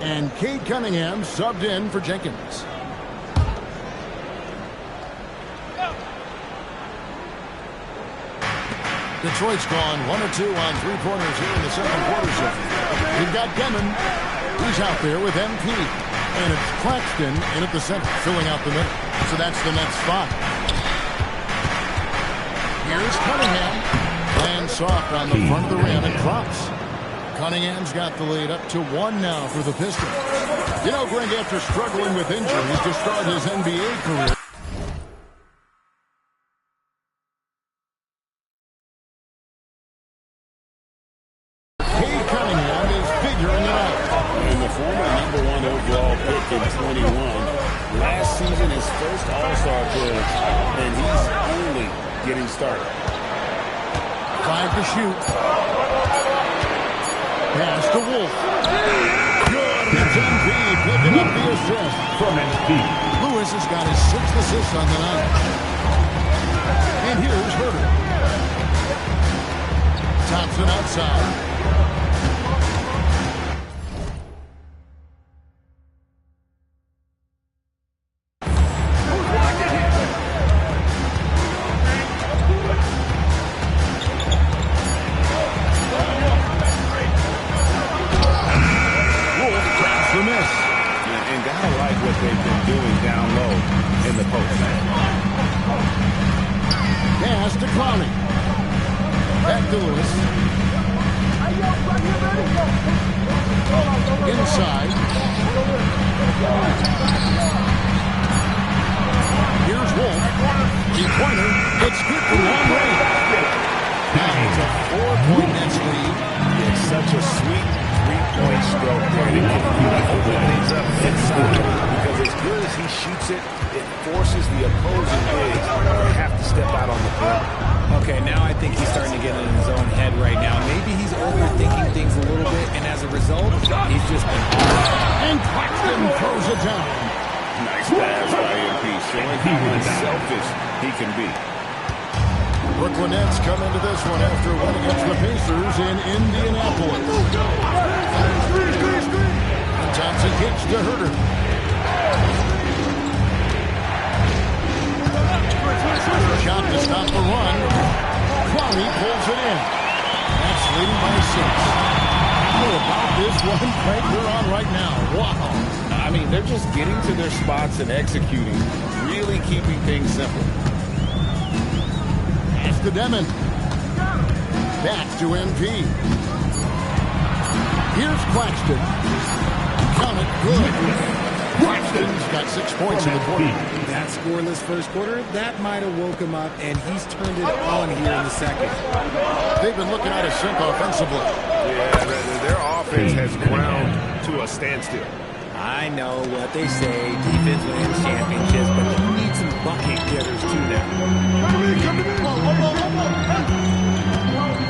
And Cade Cunningham subbed in for Jenkins. Detroit's gone 1 or 2 on 3 pointers here in the second quarter. So we've got Demon. He's out there with MP. And it's Claxton in at the center, filling out the middle. So that's the next spot. Here's Cunningham. And soft on the front of the rim and drops. Cunningham's got the lead up to 1 now for the Pistons. You know, Greg, after struggling with injuries to start his NBA career, Cade Cunningham is figuring it out. And the former #1 overall pick in 21. Last season, his first All-Star appearance, and he's only getting started. 5 to shoot. Pass to Wolf. Good. It's MP picking up the assist from MP. Lewis has got his 6th assist on the night. And here's Herter. Thompson outside. Inside. Here's Wolf. Three-pointer. It's good for long range. Now it's a 4-point Nets lead. It's such a sweet three-point stroke there. He can open things up inside because as good as he shoots it, it forces the opposing bigs to have to step out on the perimeter. Okay, now I think he's starting to get in his own head right now. Maybe he's overthinking things a little bit, and as a result, he's just been and Claxton throws it down. Nice pass by MP, showing how unselfish he can be. Brooklyn Nets come into this one after a win against the Pacers in Indianapolis. And Thompson kicks to Herter. Shot to stop the run. Clowney pulls it in. That's leading by 6. How about this one, Craig, we're on right now? Wow. I mean, they're just getting to their spots and executing, really keeping things simple. Pass to Demon. Back to MP. Here's Claxton. Count it, good. Claxton's got 6 points in the quarter. That scoreless first quarter, that might have woke him up, and he's turned it on here in the second. They've been looking out of sync offensively. Yeah, their offense has ground to a standstill. I know what they say, defense wins championships, but you need some bucket getters too now.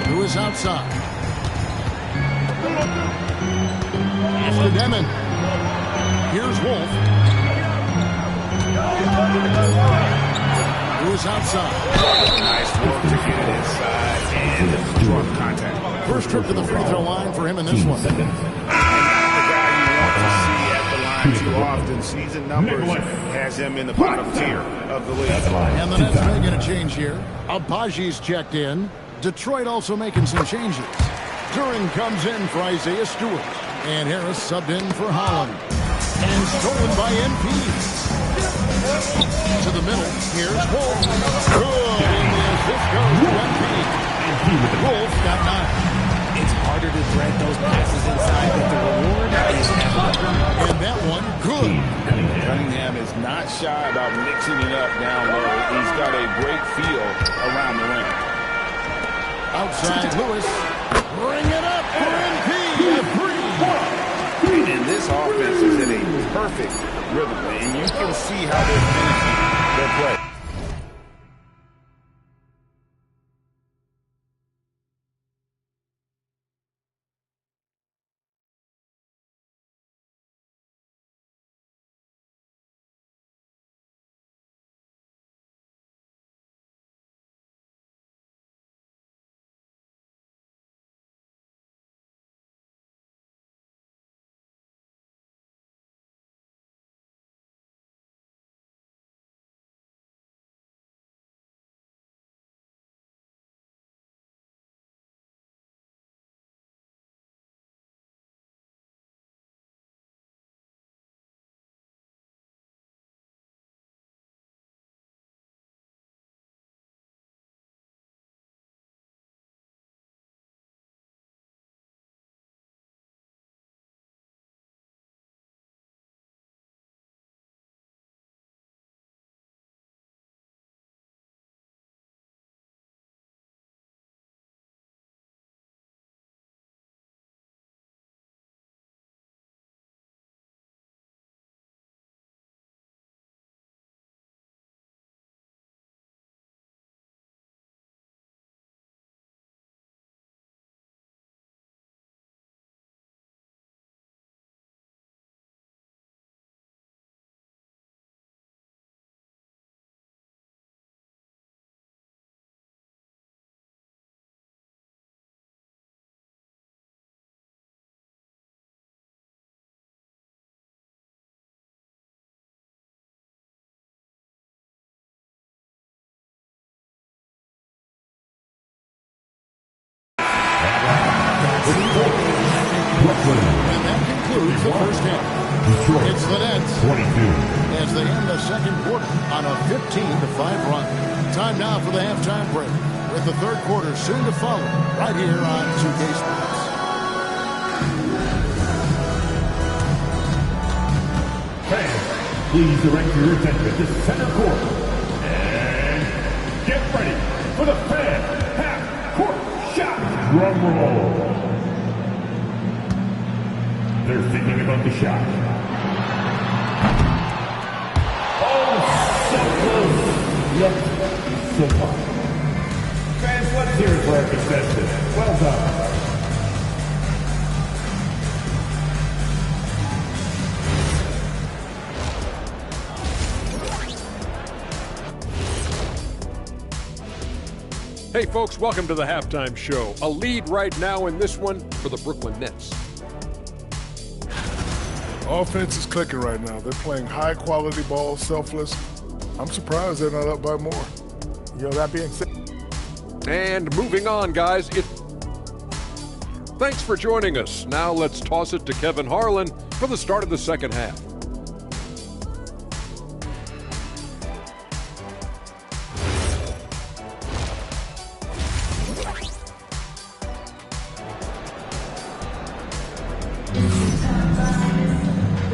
Who is outside? After Demon. Here's Wolf. Who is outside? Nice work to get it inside and draw contact. First trip to the free throw line for him in this one. And not the guy you want to see at the line too often. Season numbers has him in the bottom tier of the league. And the Nets may get a change here. Abaji's checked in. Detroit also making some changes. Duran comes in for Isaiah Stewart. And Harris subbed in for Holland. And stolen by MP. To the middle. Here's Wolf. Good. And the assist goes to MP. Wolf got 9. It's harder to thread those passes inside, but the reward is evident. And that one, good. Cunningham is not shy about mixing it up down low. He's got a great feel around the rim. Outside Lewis. Bring it up for MP. A 3. And this offense is in a perfect rhythm, and you can see how they're finishing their play. And that concludes the first half. It's the Nets 22. as they end the second quarter on a 15-5 run. Time now for the halftime break, with the third quarter soon to follow right here on 2K Sports. Fans, please direct your attention to center court. And get ready for the fan half-court shot. Drum roll. They're thinking about the shot. Oh, so close. Yep, so far. Fans, let's hear it for our contestants. Well done. Hey folks, welcome to the halftime show. A lead right now in this one for the Brooklyn Nets. Offense is clicking right now. They're playing high-quality ball, selfless. I'm surprised they're not up by more. Yo, that being said. And moving on, guys. Thanks for joining us. Now let's toss it to Kevin Harlan for the start of the second half.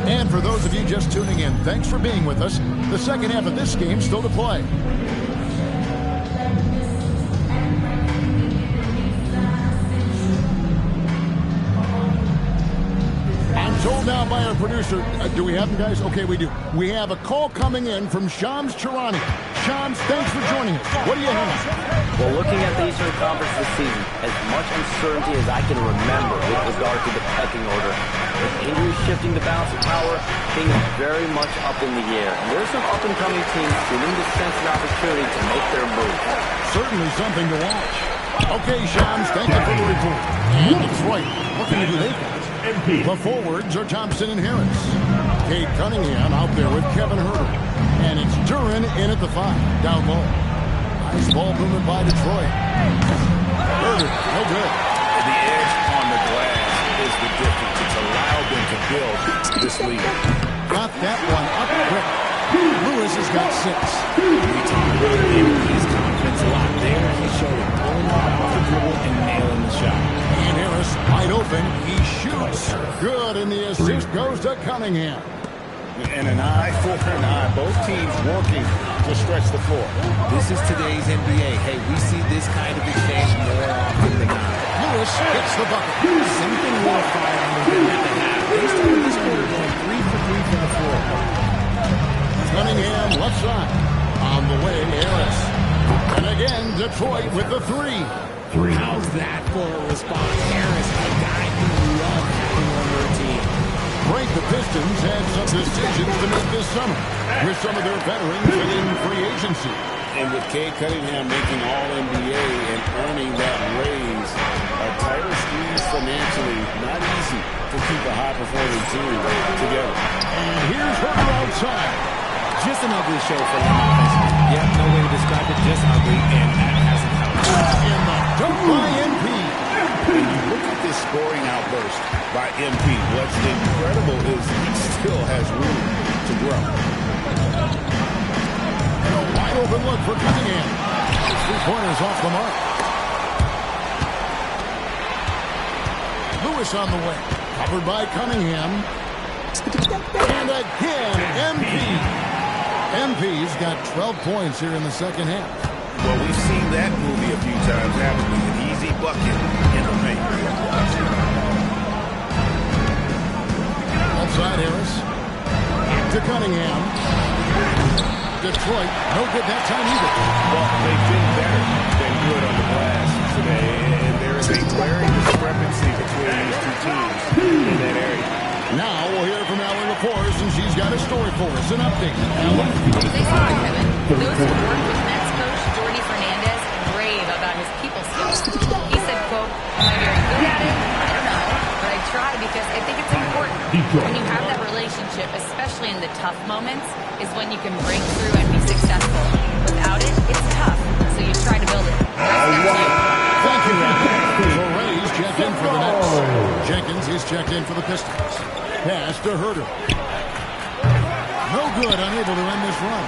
And for those of you just tuning in, thanks for being with us. The second half of this game still to play. I'm told now by our producer, do we have them, guys? Okay, we do. We have a call coming in from Shams Charani. Shams, thanks for joining us. What do you have? Well, looking at the Eastern Conference this season, as much uncertainty as I can remember with regard to the pecking order, with injuries shifting the balance of power, things very much up in the air. And there's some up-and-coming teams who need to sense an opportunity to make their move. Certainly something to watch. Okay, Shams, thank you for the report. And Detroit, what can you do there? The forwards are Thompson and Harris. Cade Cunningham out there with Kevin Huerter. And it's Duran in at the 5, down low. Nice ball movement by Detroit. Huerter, no good. The edge on the glass is the difference. It's allowed them to build this lead. Got that one up quick. Lewis has got 6. We talked about his confidence a lot there. He showed it pulling it off the dribble and nailing the shot. And Harris wide open. He shoots. Good, and the assist goes to Cunningham. And an eye for an eye. Both teams working to stretch the floor. This is today's NBA. Hey, we see this kind of exchange more often than not. Lewis hits the bucket. Something will fire on the rim at the half. They started this quarter going 3 for 3 from the floor. Cunningham left side. On the way, Harris. And again, Detroit with the 3. How's that for a response? Harris, a guy who loves having on their team. Break the Pistons had some decisions to make this summer with some of their veterans hitting free agency. And with Cade Cunningham making All-NBA and earning that raise, a tighter squeeze financially, not easy to keep a high-performing team together. And here's Huerter outside. Just an ugly show for him offensively. Yep, no way to describe it, just ugly, and that hasn't helped. And the dunk by MP. When you look at this scoring outburst by MP, what's incredible is he still has room to grow. And a wide open look for Cunningham. 3-pointers off the mark. Lewis on the way. Covered by Cunningham. And again, MP. MP's got 12 points here in the second half. Well, we've seen that movie a few times, haven't we? An easy bucket in the paint. Outside Harris. To Cunningham. Detroit, no good that time either. Well, they've been better than good on the glass today, and there is a glaring discrepancy between these two teams in that area. Now we'll hear from Alan LaForce, and she's got a story for us. An update. Alan? Thanks a lot, Kevin. Those who worked with Nets coach Jordy Fernandez rave about his people skills. He said, quote, "Am I very good at it? I don't know. But I try because I think it's important. When you have that relationship, especially in the tough moments, is when you can break through and be successful. Without it, it's tough. So you try to build it." Thank you, Alan. So Ray's checked in for the Nets. checked in for the Pistons. Pass to Herter. No good, unable to end this run.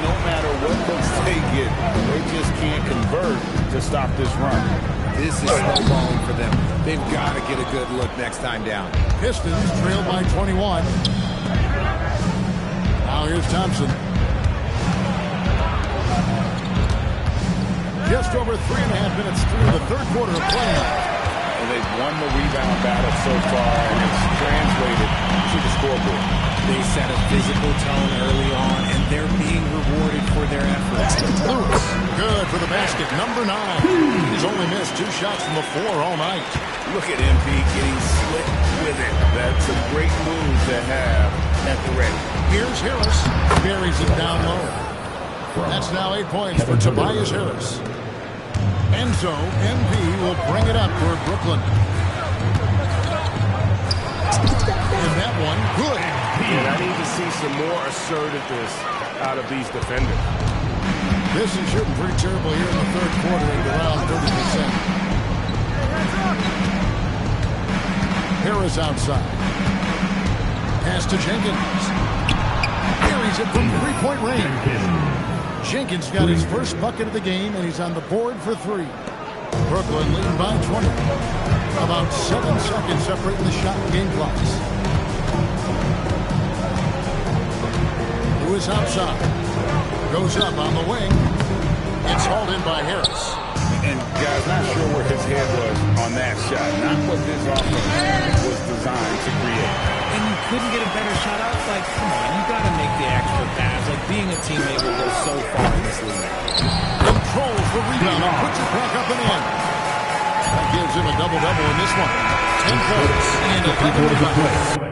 No matter what looks they get, they just can't convert to stop this run. This is snowballing for them. They've got to get a good look next time down. Pistons trailed by 21. Now here's Thompson. Just over 3.5 minutes through the third quarter of play. And they've won the rebound battle so far, and it's translated to the scoreboard. They set a physical tone early on, and they're being rewarded for their efforts. Lewis, good for the basket. Number 9. He's only missed 2 shots from the floor all night. Look at MP getting slick with it. That's a great move to have at the ready. Here's Harris. Buries it down low. That's now 8 points for Tobias Harris. And so, MP will bring it up for Brooklyn. And that one, good. And I need to see some more assertiveness out of these defenders. This is shooting pretty terrible here in the third quarter at around 30%. Harris outside. Pass to Jenkins. Carries it from three-point range. Jenkins got his first bucket of the game, and he's on the board for 3. Brooklyn leading by 20. About 7 seconds separating the shot and game clocks. Lewis outside. Goes up on the wing. It's hauled in by Harris. And guys, not sure where his head was on that shot. Not what this offense was designed to create. And you couldn't get a better shot out. Like, come on, you got to make the extra pass. Like, being a teammate will go so far in this league. Controls the rebound and puts it back up and in. That gives him a double-double in this one. 10 points and 11 rebounds.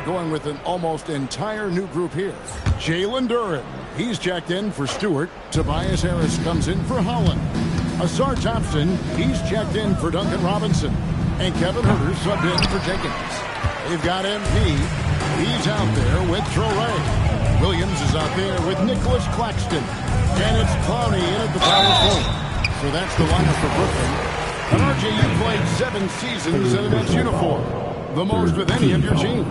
going with an almost entire new group here. Jalen Duren, he's checked in for Stewart. Tobias Harris comes in for Holland. Asar Thompson, he's checked in for Duncan Robinson. And Kevin Huerter subbed in for Jenkins. They've got MP. He's out there with Traore. Williams is out there with Nicholas Claxton. And it's Clowney in at the power forward. So that's the lineup for Brooklyn. And RJ, you played 7 seasons in a Nets uniform. The most with any of your teams.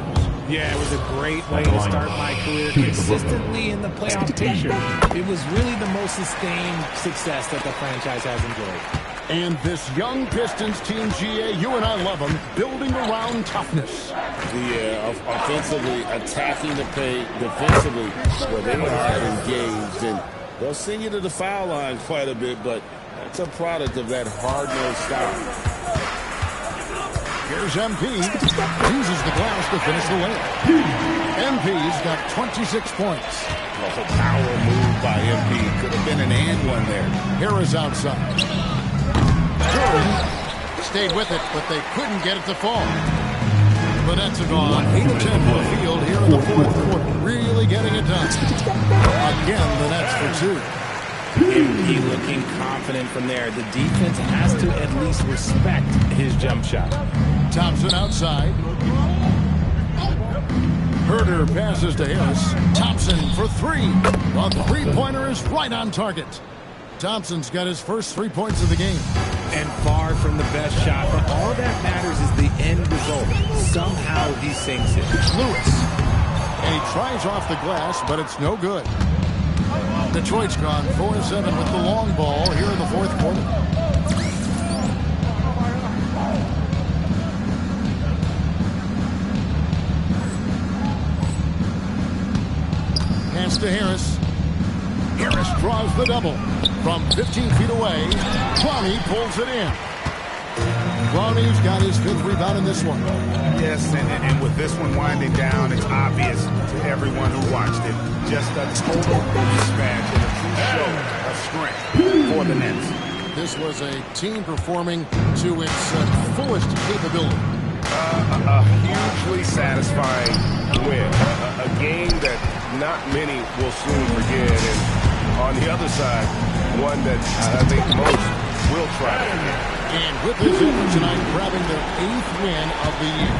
Yeah, it was a great way to start my career consistently in the playoff picture. It was really the most sustained success that the franchise has enjoyed. And this young Pistons team, GA, you and I love them, building around toughness. Offensively, attacking the paint, defensively, where they are engaged. And they'll send you to the foul line quite a bit, but that's a product of that hard-nosed style. Here's MP. Uses the glass to finish the layup. MP's got 26 points. A power move by MP. Could have been an and one there. Harris outside. Jordan stayed with it, but they couldn't get it to fall. But that's a gone. 8 of 10 for the field here in the fourth quarter. Really getting it done. Again, the Nets for 2. MP looking confident from there. The defense has to at least respect his jump shot. Thompson outside. Huerter passes to Harris. Thompson for 3. The three-pointer is right on target. Thompson's got his first 3 points of the game. And far from the best shot, but all that matters is the end result. Somehow he sinks it. Lewis. And he tries off the glass, but it's no good. Detroit's gone 4-7 with the long ball here in the fourth quarter. Pass to Harris. Harris draws the double. From 15 feet away, Clowney pulls it in. Clowney's got his 5th rebound in this one. Yes, and with this one winding down, it's obvious to everyone who watched it. Just a total mismatch and a true show of strength for the Nets. This was a team performing to its fullest capability. A hugely satisfying win. A game that not many will soon forget. And on the other side, one that I think most will try to forget. And with this effort tonight, grabbing their 8th win of the year.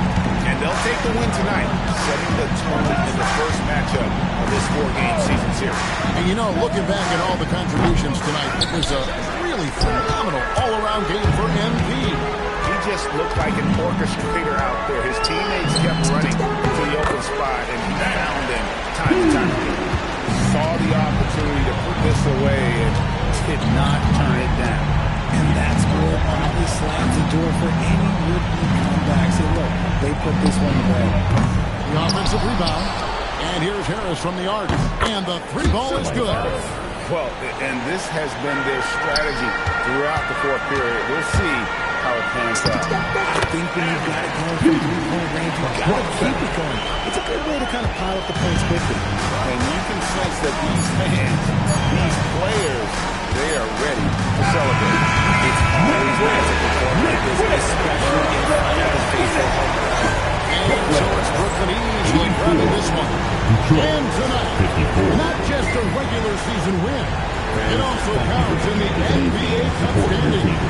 And they'll take the win tonight, setting the tone in the first matchup of this 4-game season series. And you know, looking back at all the contributions tonight, it was a really phenomenal all-around game for MP. He just looked like an orchestrator out there. His teammates kept running to the open spot, and he found them time and time again. Saw the opportunity to put this away and did not turn it down. And that's what probably slams the door for any would-be comebacks. And look, they put this one away. The offensive rebound. And here's Harris from the arc. And the 3 ball is good. Well, and this has been their strategy throughout the fourth period. We'll see how it pans out. I think when you've got it going from 3-point range, you've got to keep it going. It's a good way to kind of pile up the points quickly. And you can sense that these fans, these players, they are ready to celebrate. It's always nice to perform like this, especially in front of the faithful home crowd. And so it's Brooklyn easily grabbing this one. And tonight, not just a regular season win, it also counts in the NBA Cup standings.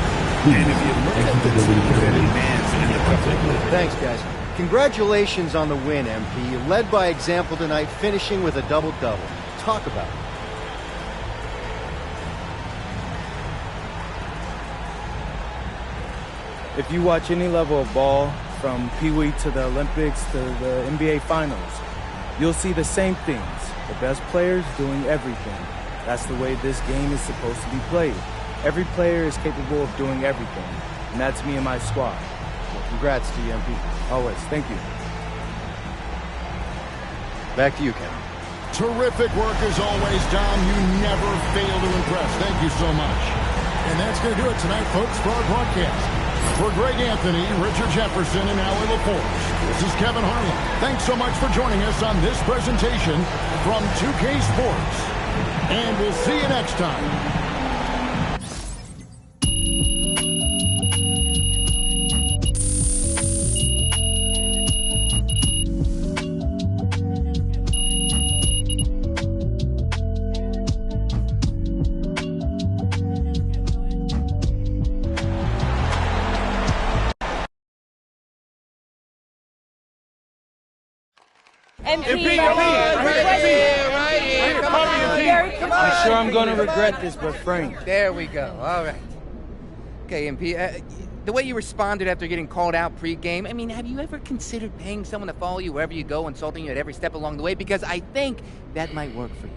And if you look at the team that advanced in the Cup. Thanks, guys. Congratulations on the win, MP. You led by example tonight, finishing with a double-double. Talk about it. If you watch any level of ball, from Pee Wee to the Olympics to the NBA Finals, you'll see the same things. The best players doing everything. That's the way this game is supposed to be played. Every player is capable of doing everything, and that's me and my squad. Well, congrats to you, MP. Always. Thank you. Back to you, Kevin. Terrific work as always, Dom. You never fail to impress. Thank you so much. And that's going to do it tonight, folks, for our broadcast. For Greg Anthony, Richard Jefferson, and Allie LaForge, this is Kevin Harlan. Thanks so much for joining us on this presentation from 2K Sports. And we'll see you next time. MP, right here. Come on, Gary, come on. I'm sure I'm going to regret this, but Frank. There we go. All right. Okay, MP, the way you responded after getting called out pre-game, I mean, have you ever considered paying someone to follow you wherever you go, insulting you at every step along the way? Because I think that might work for you.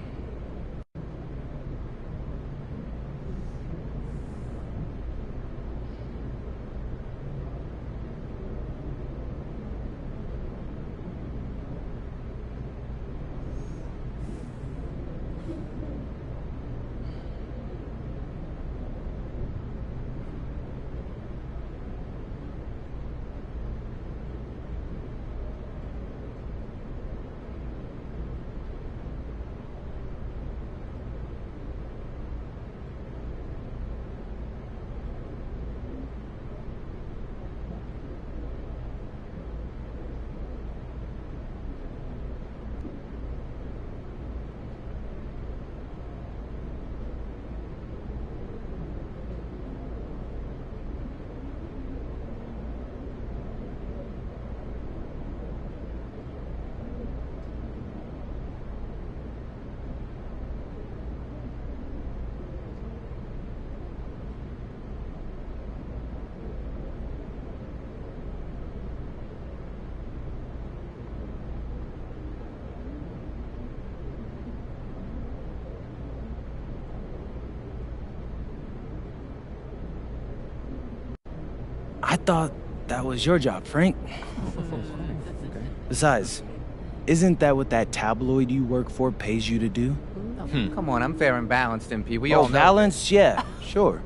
I thought that was your job, Frank. Besides, isn't that what that tabloid you work for pays you to do? Come on, I'm fair and balanced, MP. We Oh, all know. balanced? Yeah, sure.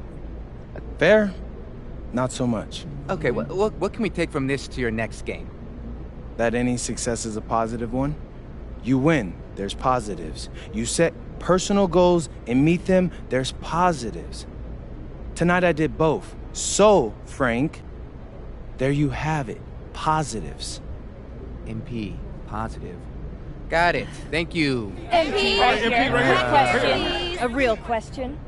Fair? Not so much. Okay, what can we take from this to your next game? That any success is a positive one? You win, there's positives. You set personal goals and meet them, there's positives. Tonight I did both. So, Frank, there you have it. Positives. MP, positive. Got it. Thank you. MP, Right here. MP, right here. Question. A real question.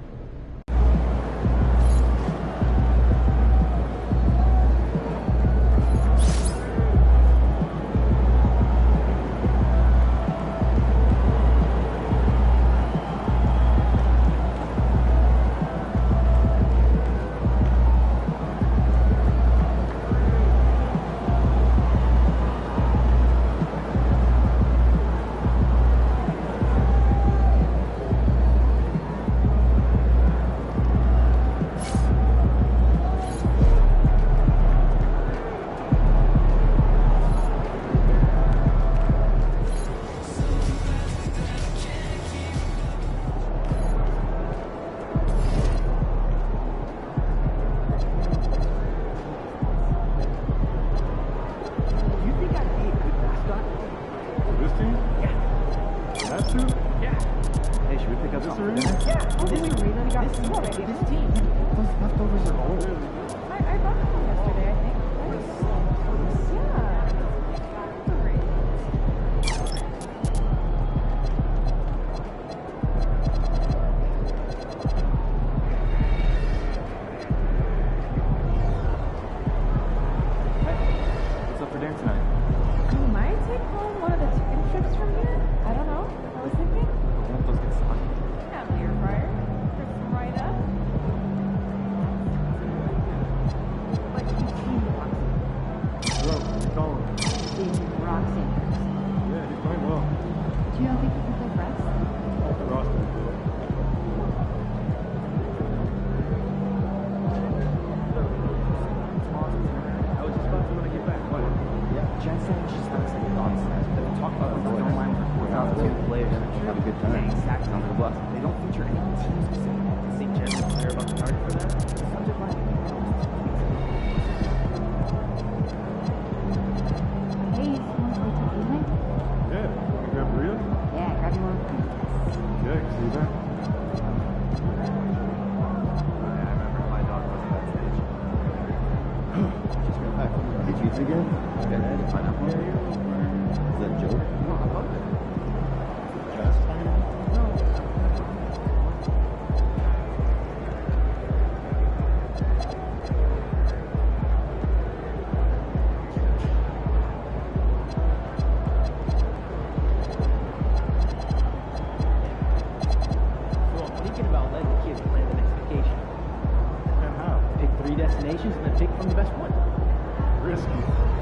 3 destinations and then pick from the best one. Risky.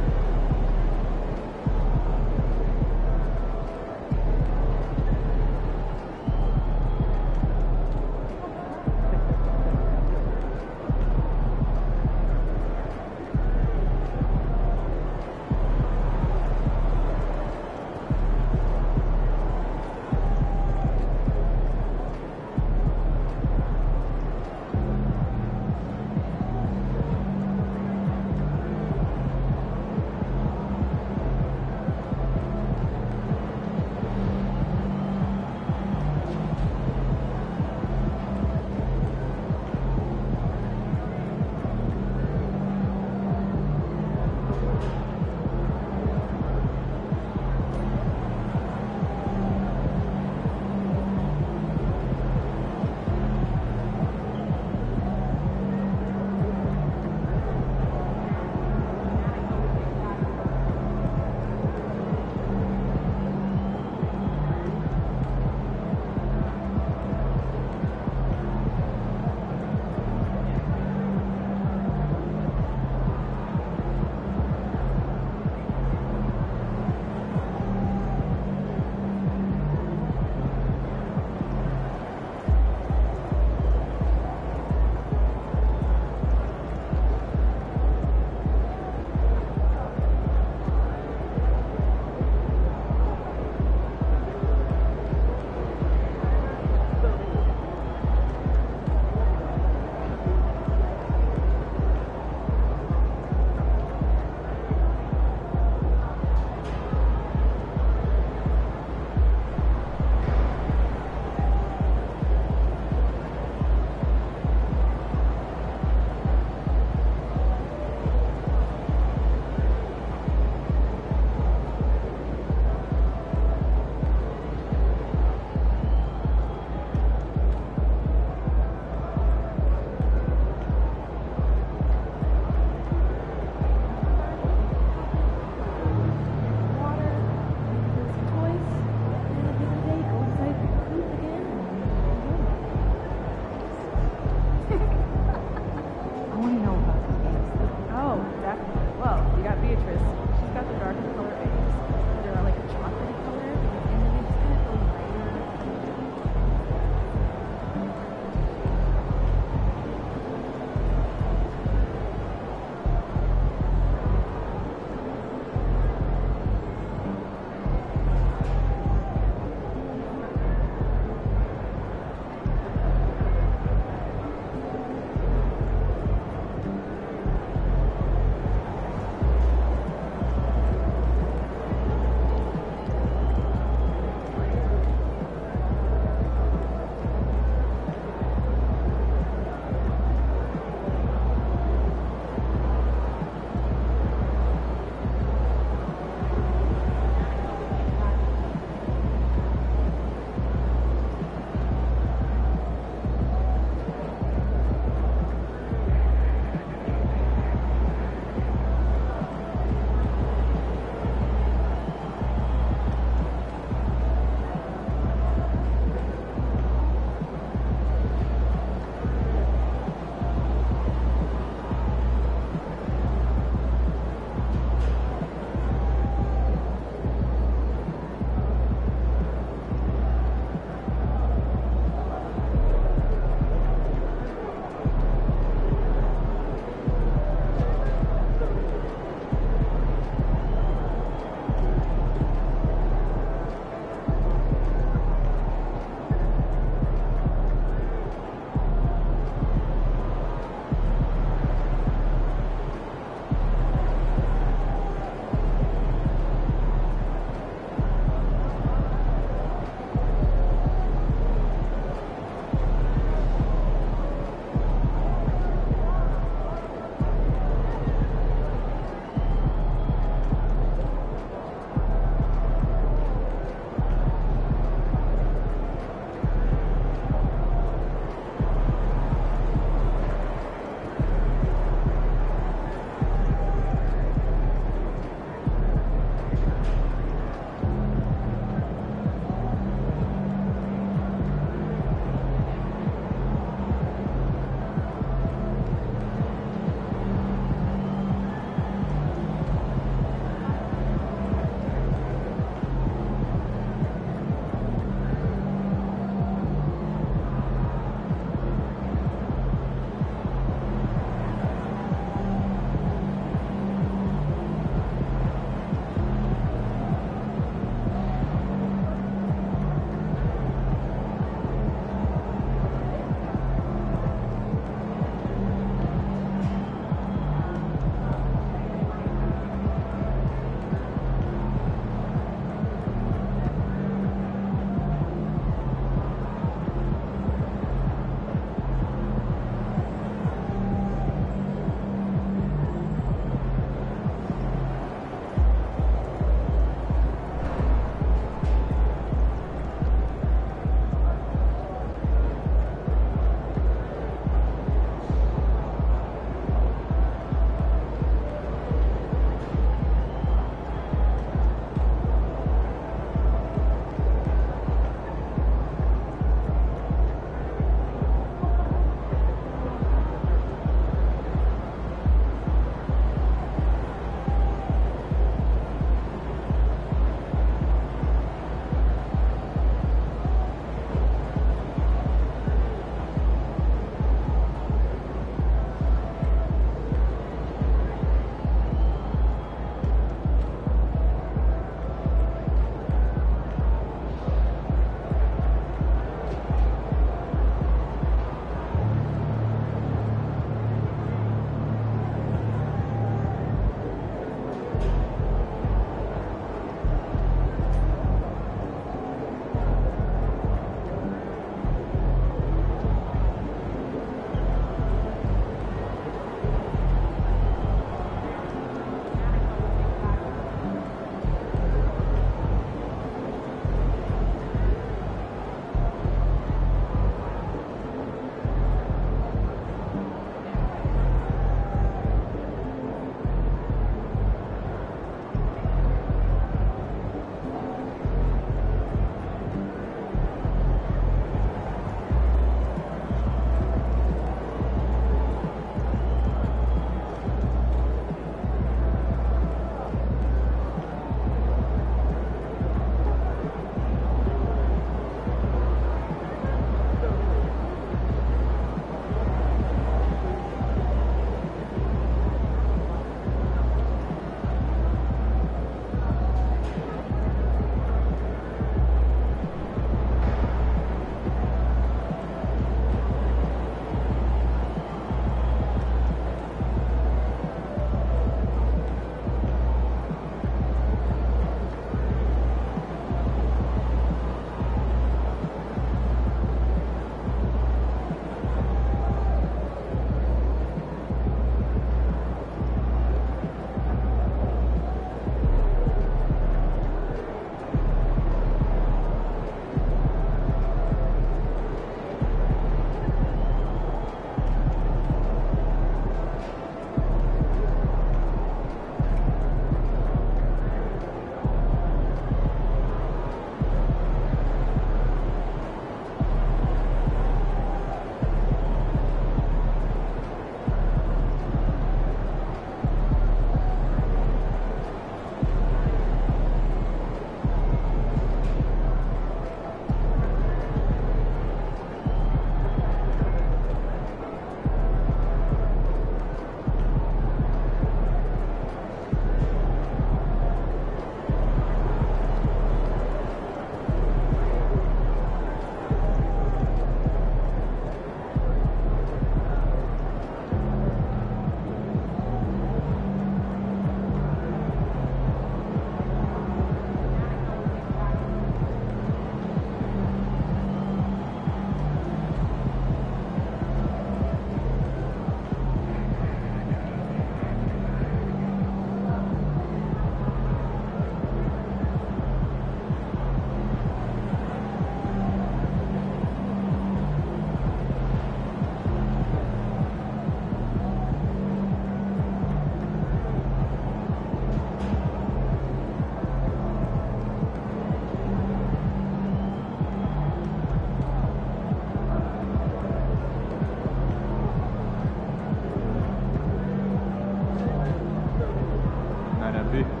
MP.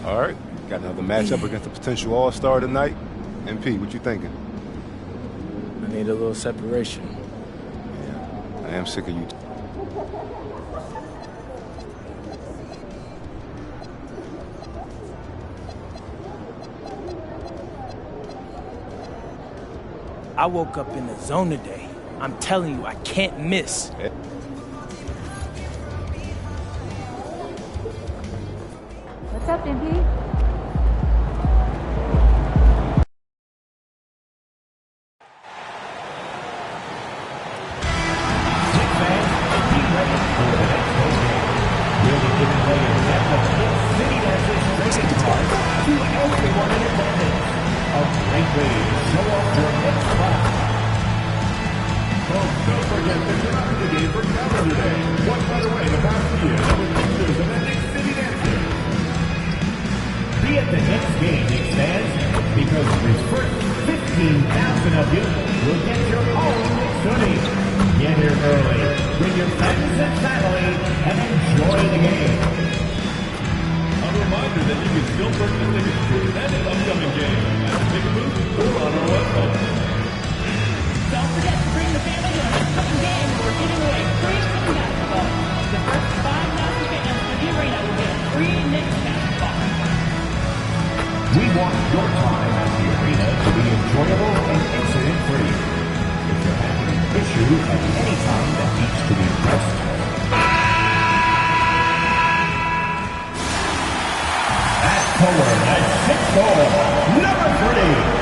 All right, got another matchup against a potential all-star tonight. MP, what you thinking? I need a little separation. I am sick of you. I woke up in the zone today. I'm telling you, I can't miss. What's up, MP? Be at the next game, Knicks fans, because the first 15,000 of you will get your own Knicks hoodie. Get here early, bring your friends and family, and enjoy the game. A reminder that you can still purchase tickets to any upcoming game at the ticket booth or on our website. Don't forget to bring the family to an upcoming game. We're giving away free Knicks basketball. The first 5,000 fans in the arena will get a free Knicks basketball. We want your time at the arena to be enjoyable and incident-free. If you're having an issue at any time that needs to be addressed, fast forward at 6-4, number 3.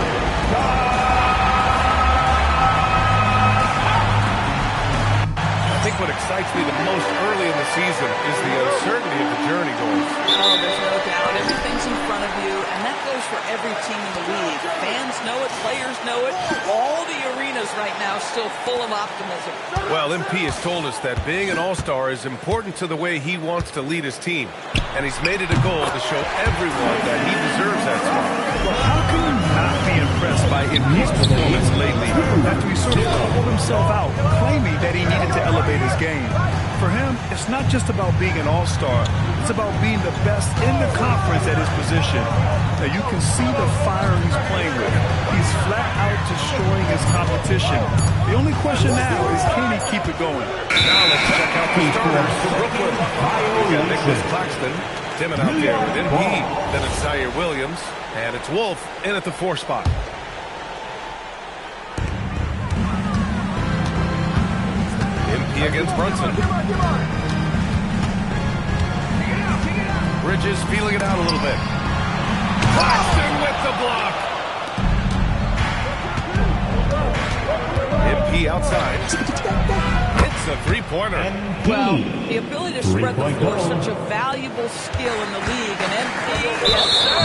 I think what excites me the most early in the season is the uncertainty of the journey going. Oh, there's no doubt. Everything's in front of you, and that goes for every team in the league. Fans know it, players know it. All the arenas right now still full of optimism. Well, MP has told us that being an all-star is important to the way he wants to lead his team. And he's made it a goal to show everyone that he deserves that spot. Well, how can you not be impressed by MP's performance lately after he sort of pulled himself out, claiming that he needed to elevate his game? For him, it's not just about being an all-star. It's about being the best in the conference at his position. Now, you can see the fire he's playing with. He's flat out destroying his competition. The only question now is, can he keep it going? Now let's check out the starters for Brooklyn. We got Nicholas Claxton, Timon out there with MP. Then it's Zaire Williams, and it's Wolf in at the 4 spot. MP against Brunson. Bridges feeling it out a little bit. Claxton with the block. MP outside. It's a three-pointer. Well, the ability to spread the floor is such a valuable skill in the league. And MP, yes, sir.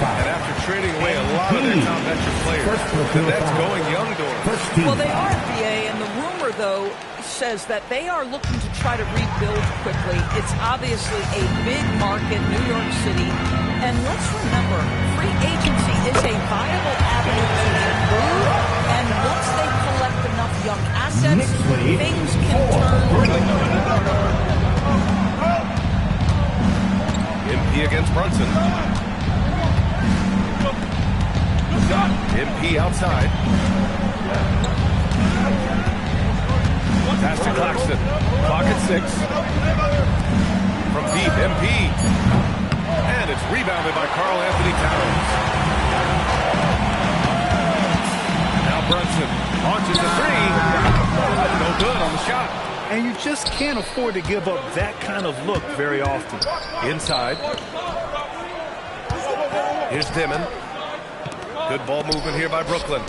And after trading away a lot of their top veteran players, the Nets going young doors. Well, they are, BA, and the rumor, though, says that they are looking to try to rebuild quickly. It's obviously a big market, New York City. And let's remember, free agency is a viable avenue to improve. And once they collect enough young assets, things can turn. MP against Brunson. MP outside. Pass to Claxton. Clock at 6. From deep, MP. And it's rebounded by Karl Anthony Towns. Now Brunson launches a 3. No good on the shot. And you just can't afford to give up that kind of look very often. Inside. Here's Dimon. Good ball movement here by Brooklyn.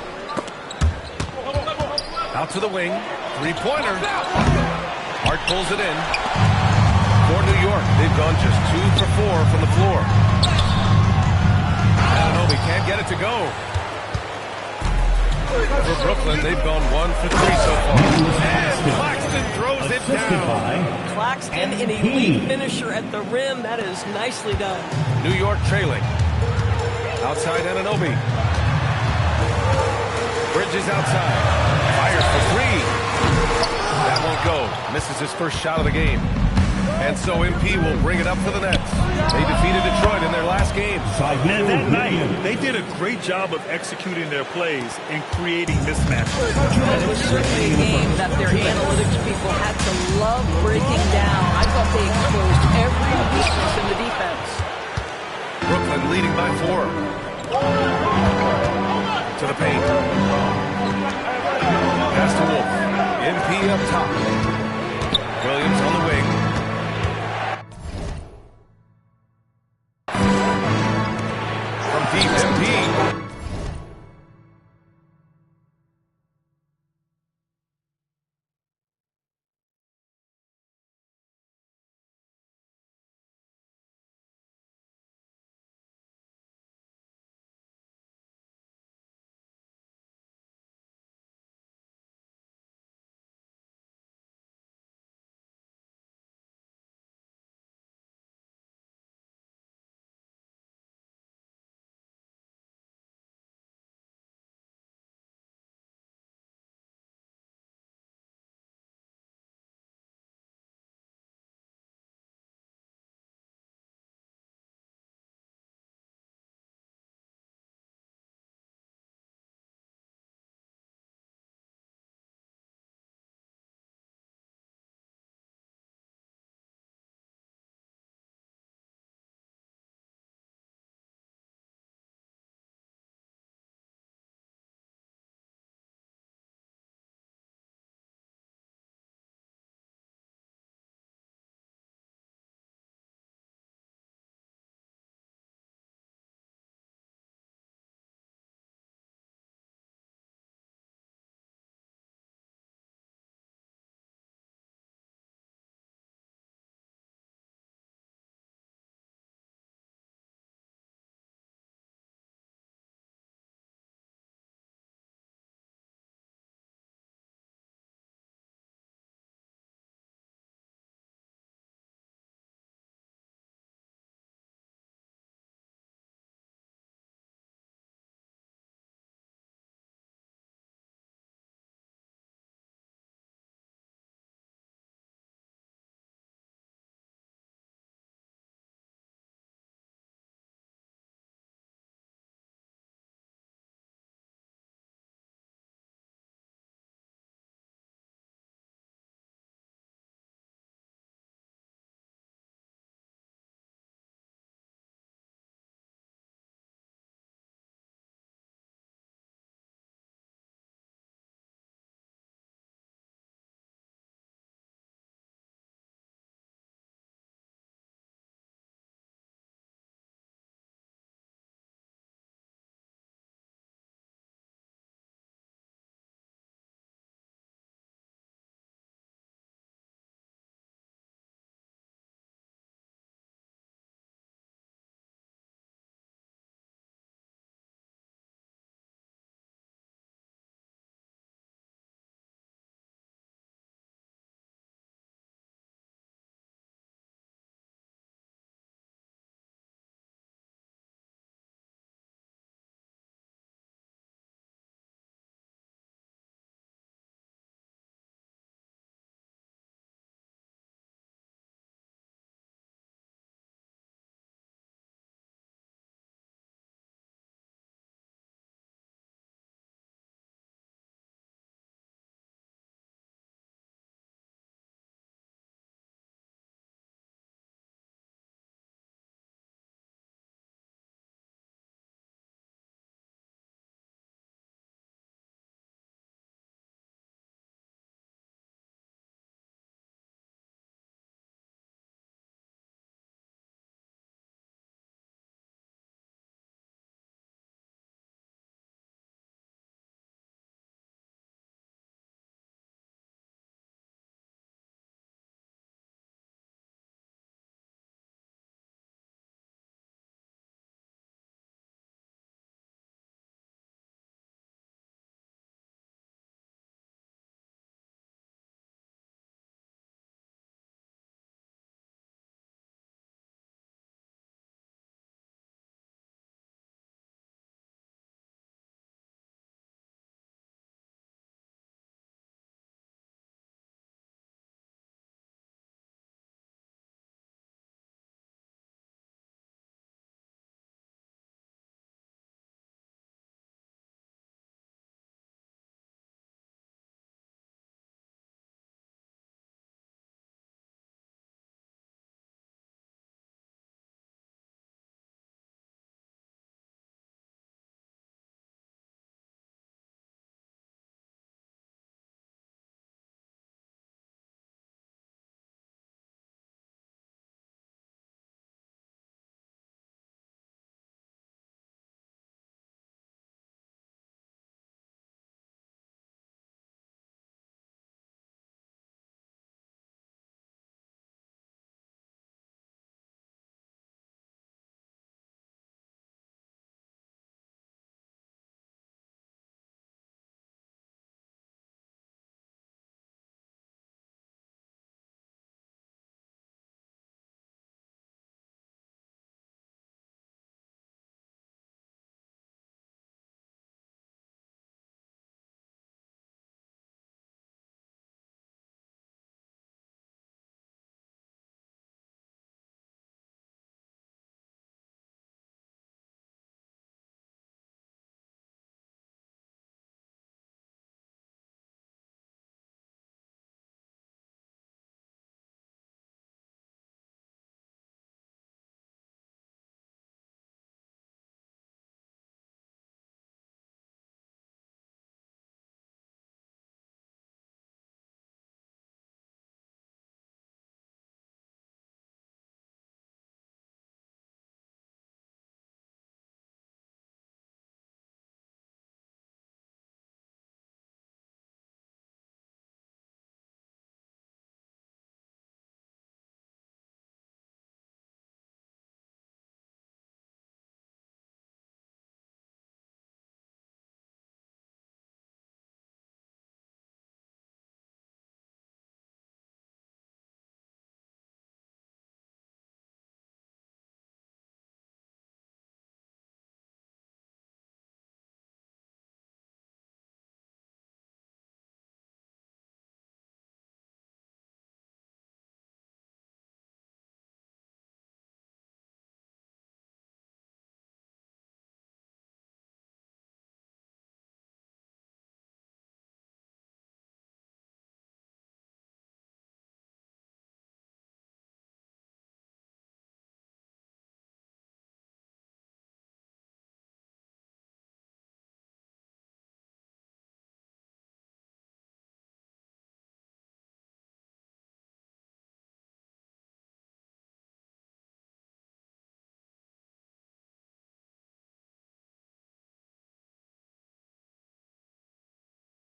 Out to the wing. Three-pointer. Hart pulls it in. For New York, they've gone just 2 for 4 from the floor. Anunoby can't get it to go. For Brooklyn, they've gone 1 for 3 so far. And Claxton throws it down. Claxton, an elite finisher at the rim. That is nicely done. New York trailing. Outside Anunoby. Bridges outside. Fires for 3. That won't go. Misses his first shot of the game. And so MP will bring it up for the Nets. They defeated Detroit in their last game. And that night, they did a great job of executing their plays and creating mismatches. And it was certainly a game that their analytics people had to love breaking down. I thought they exposed every weakness in the defense. Brooklyn leading by 4. To the paint. Pass to Wolf. MP up top. Williams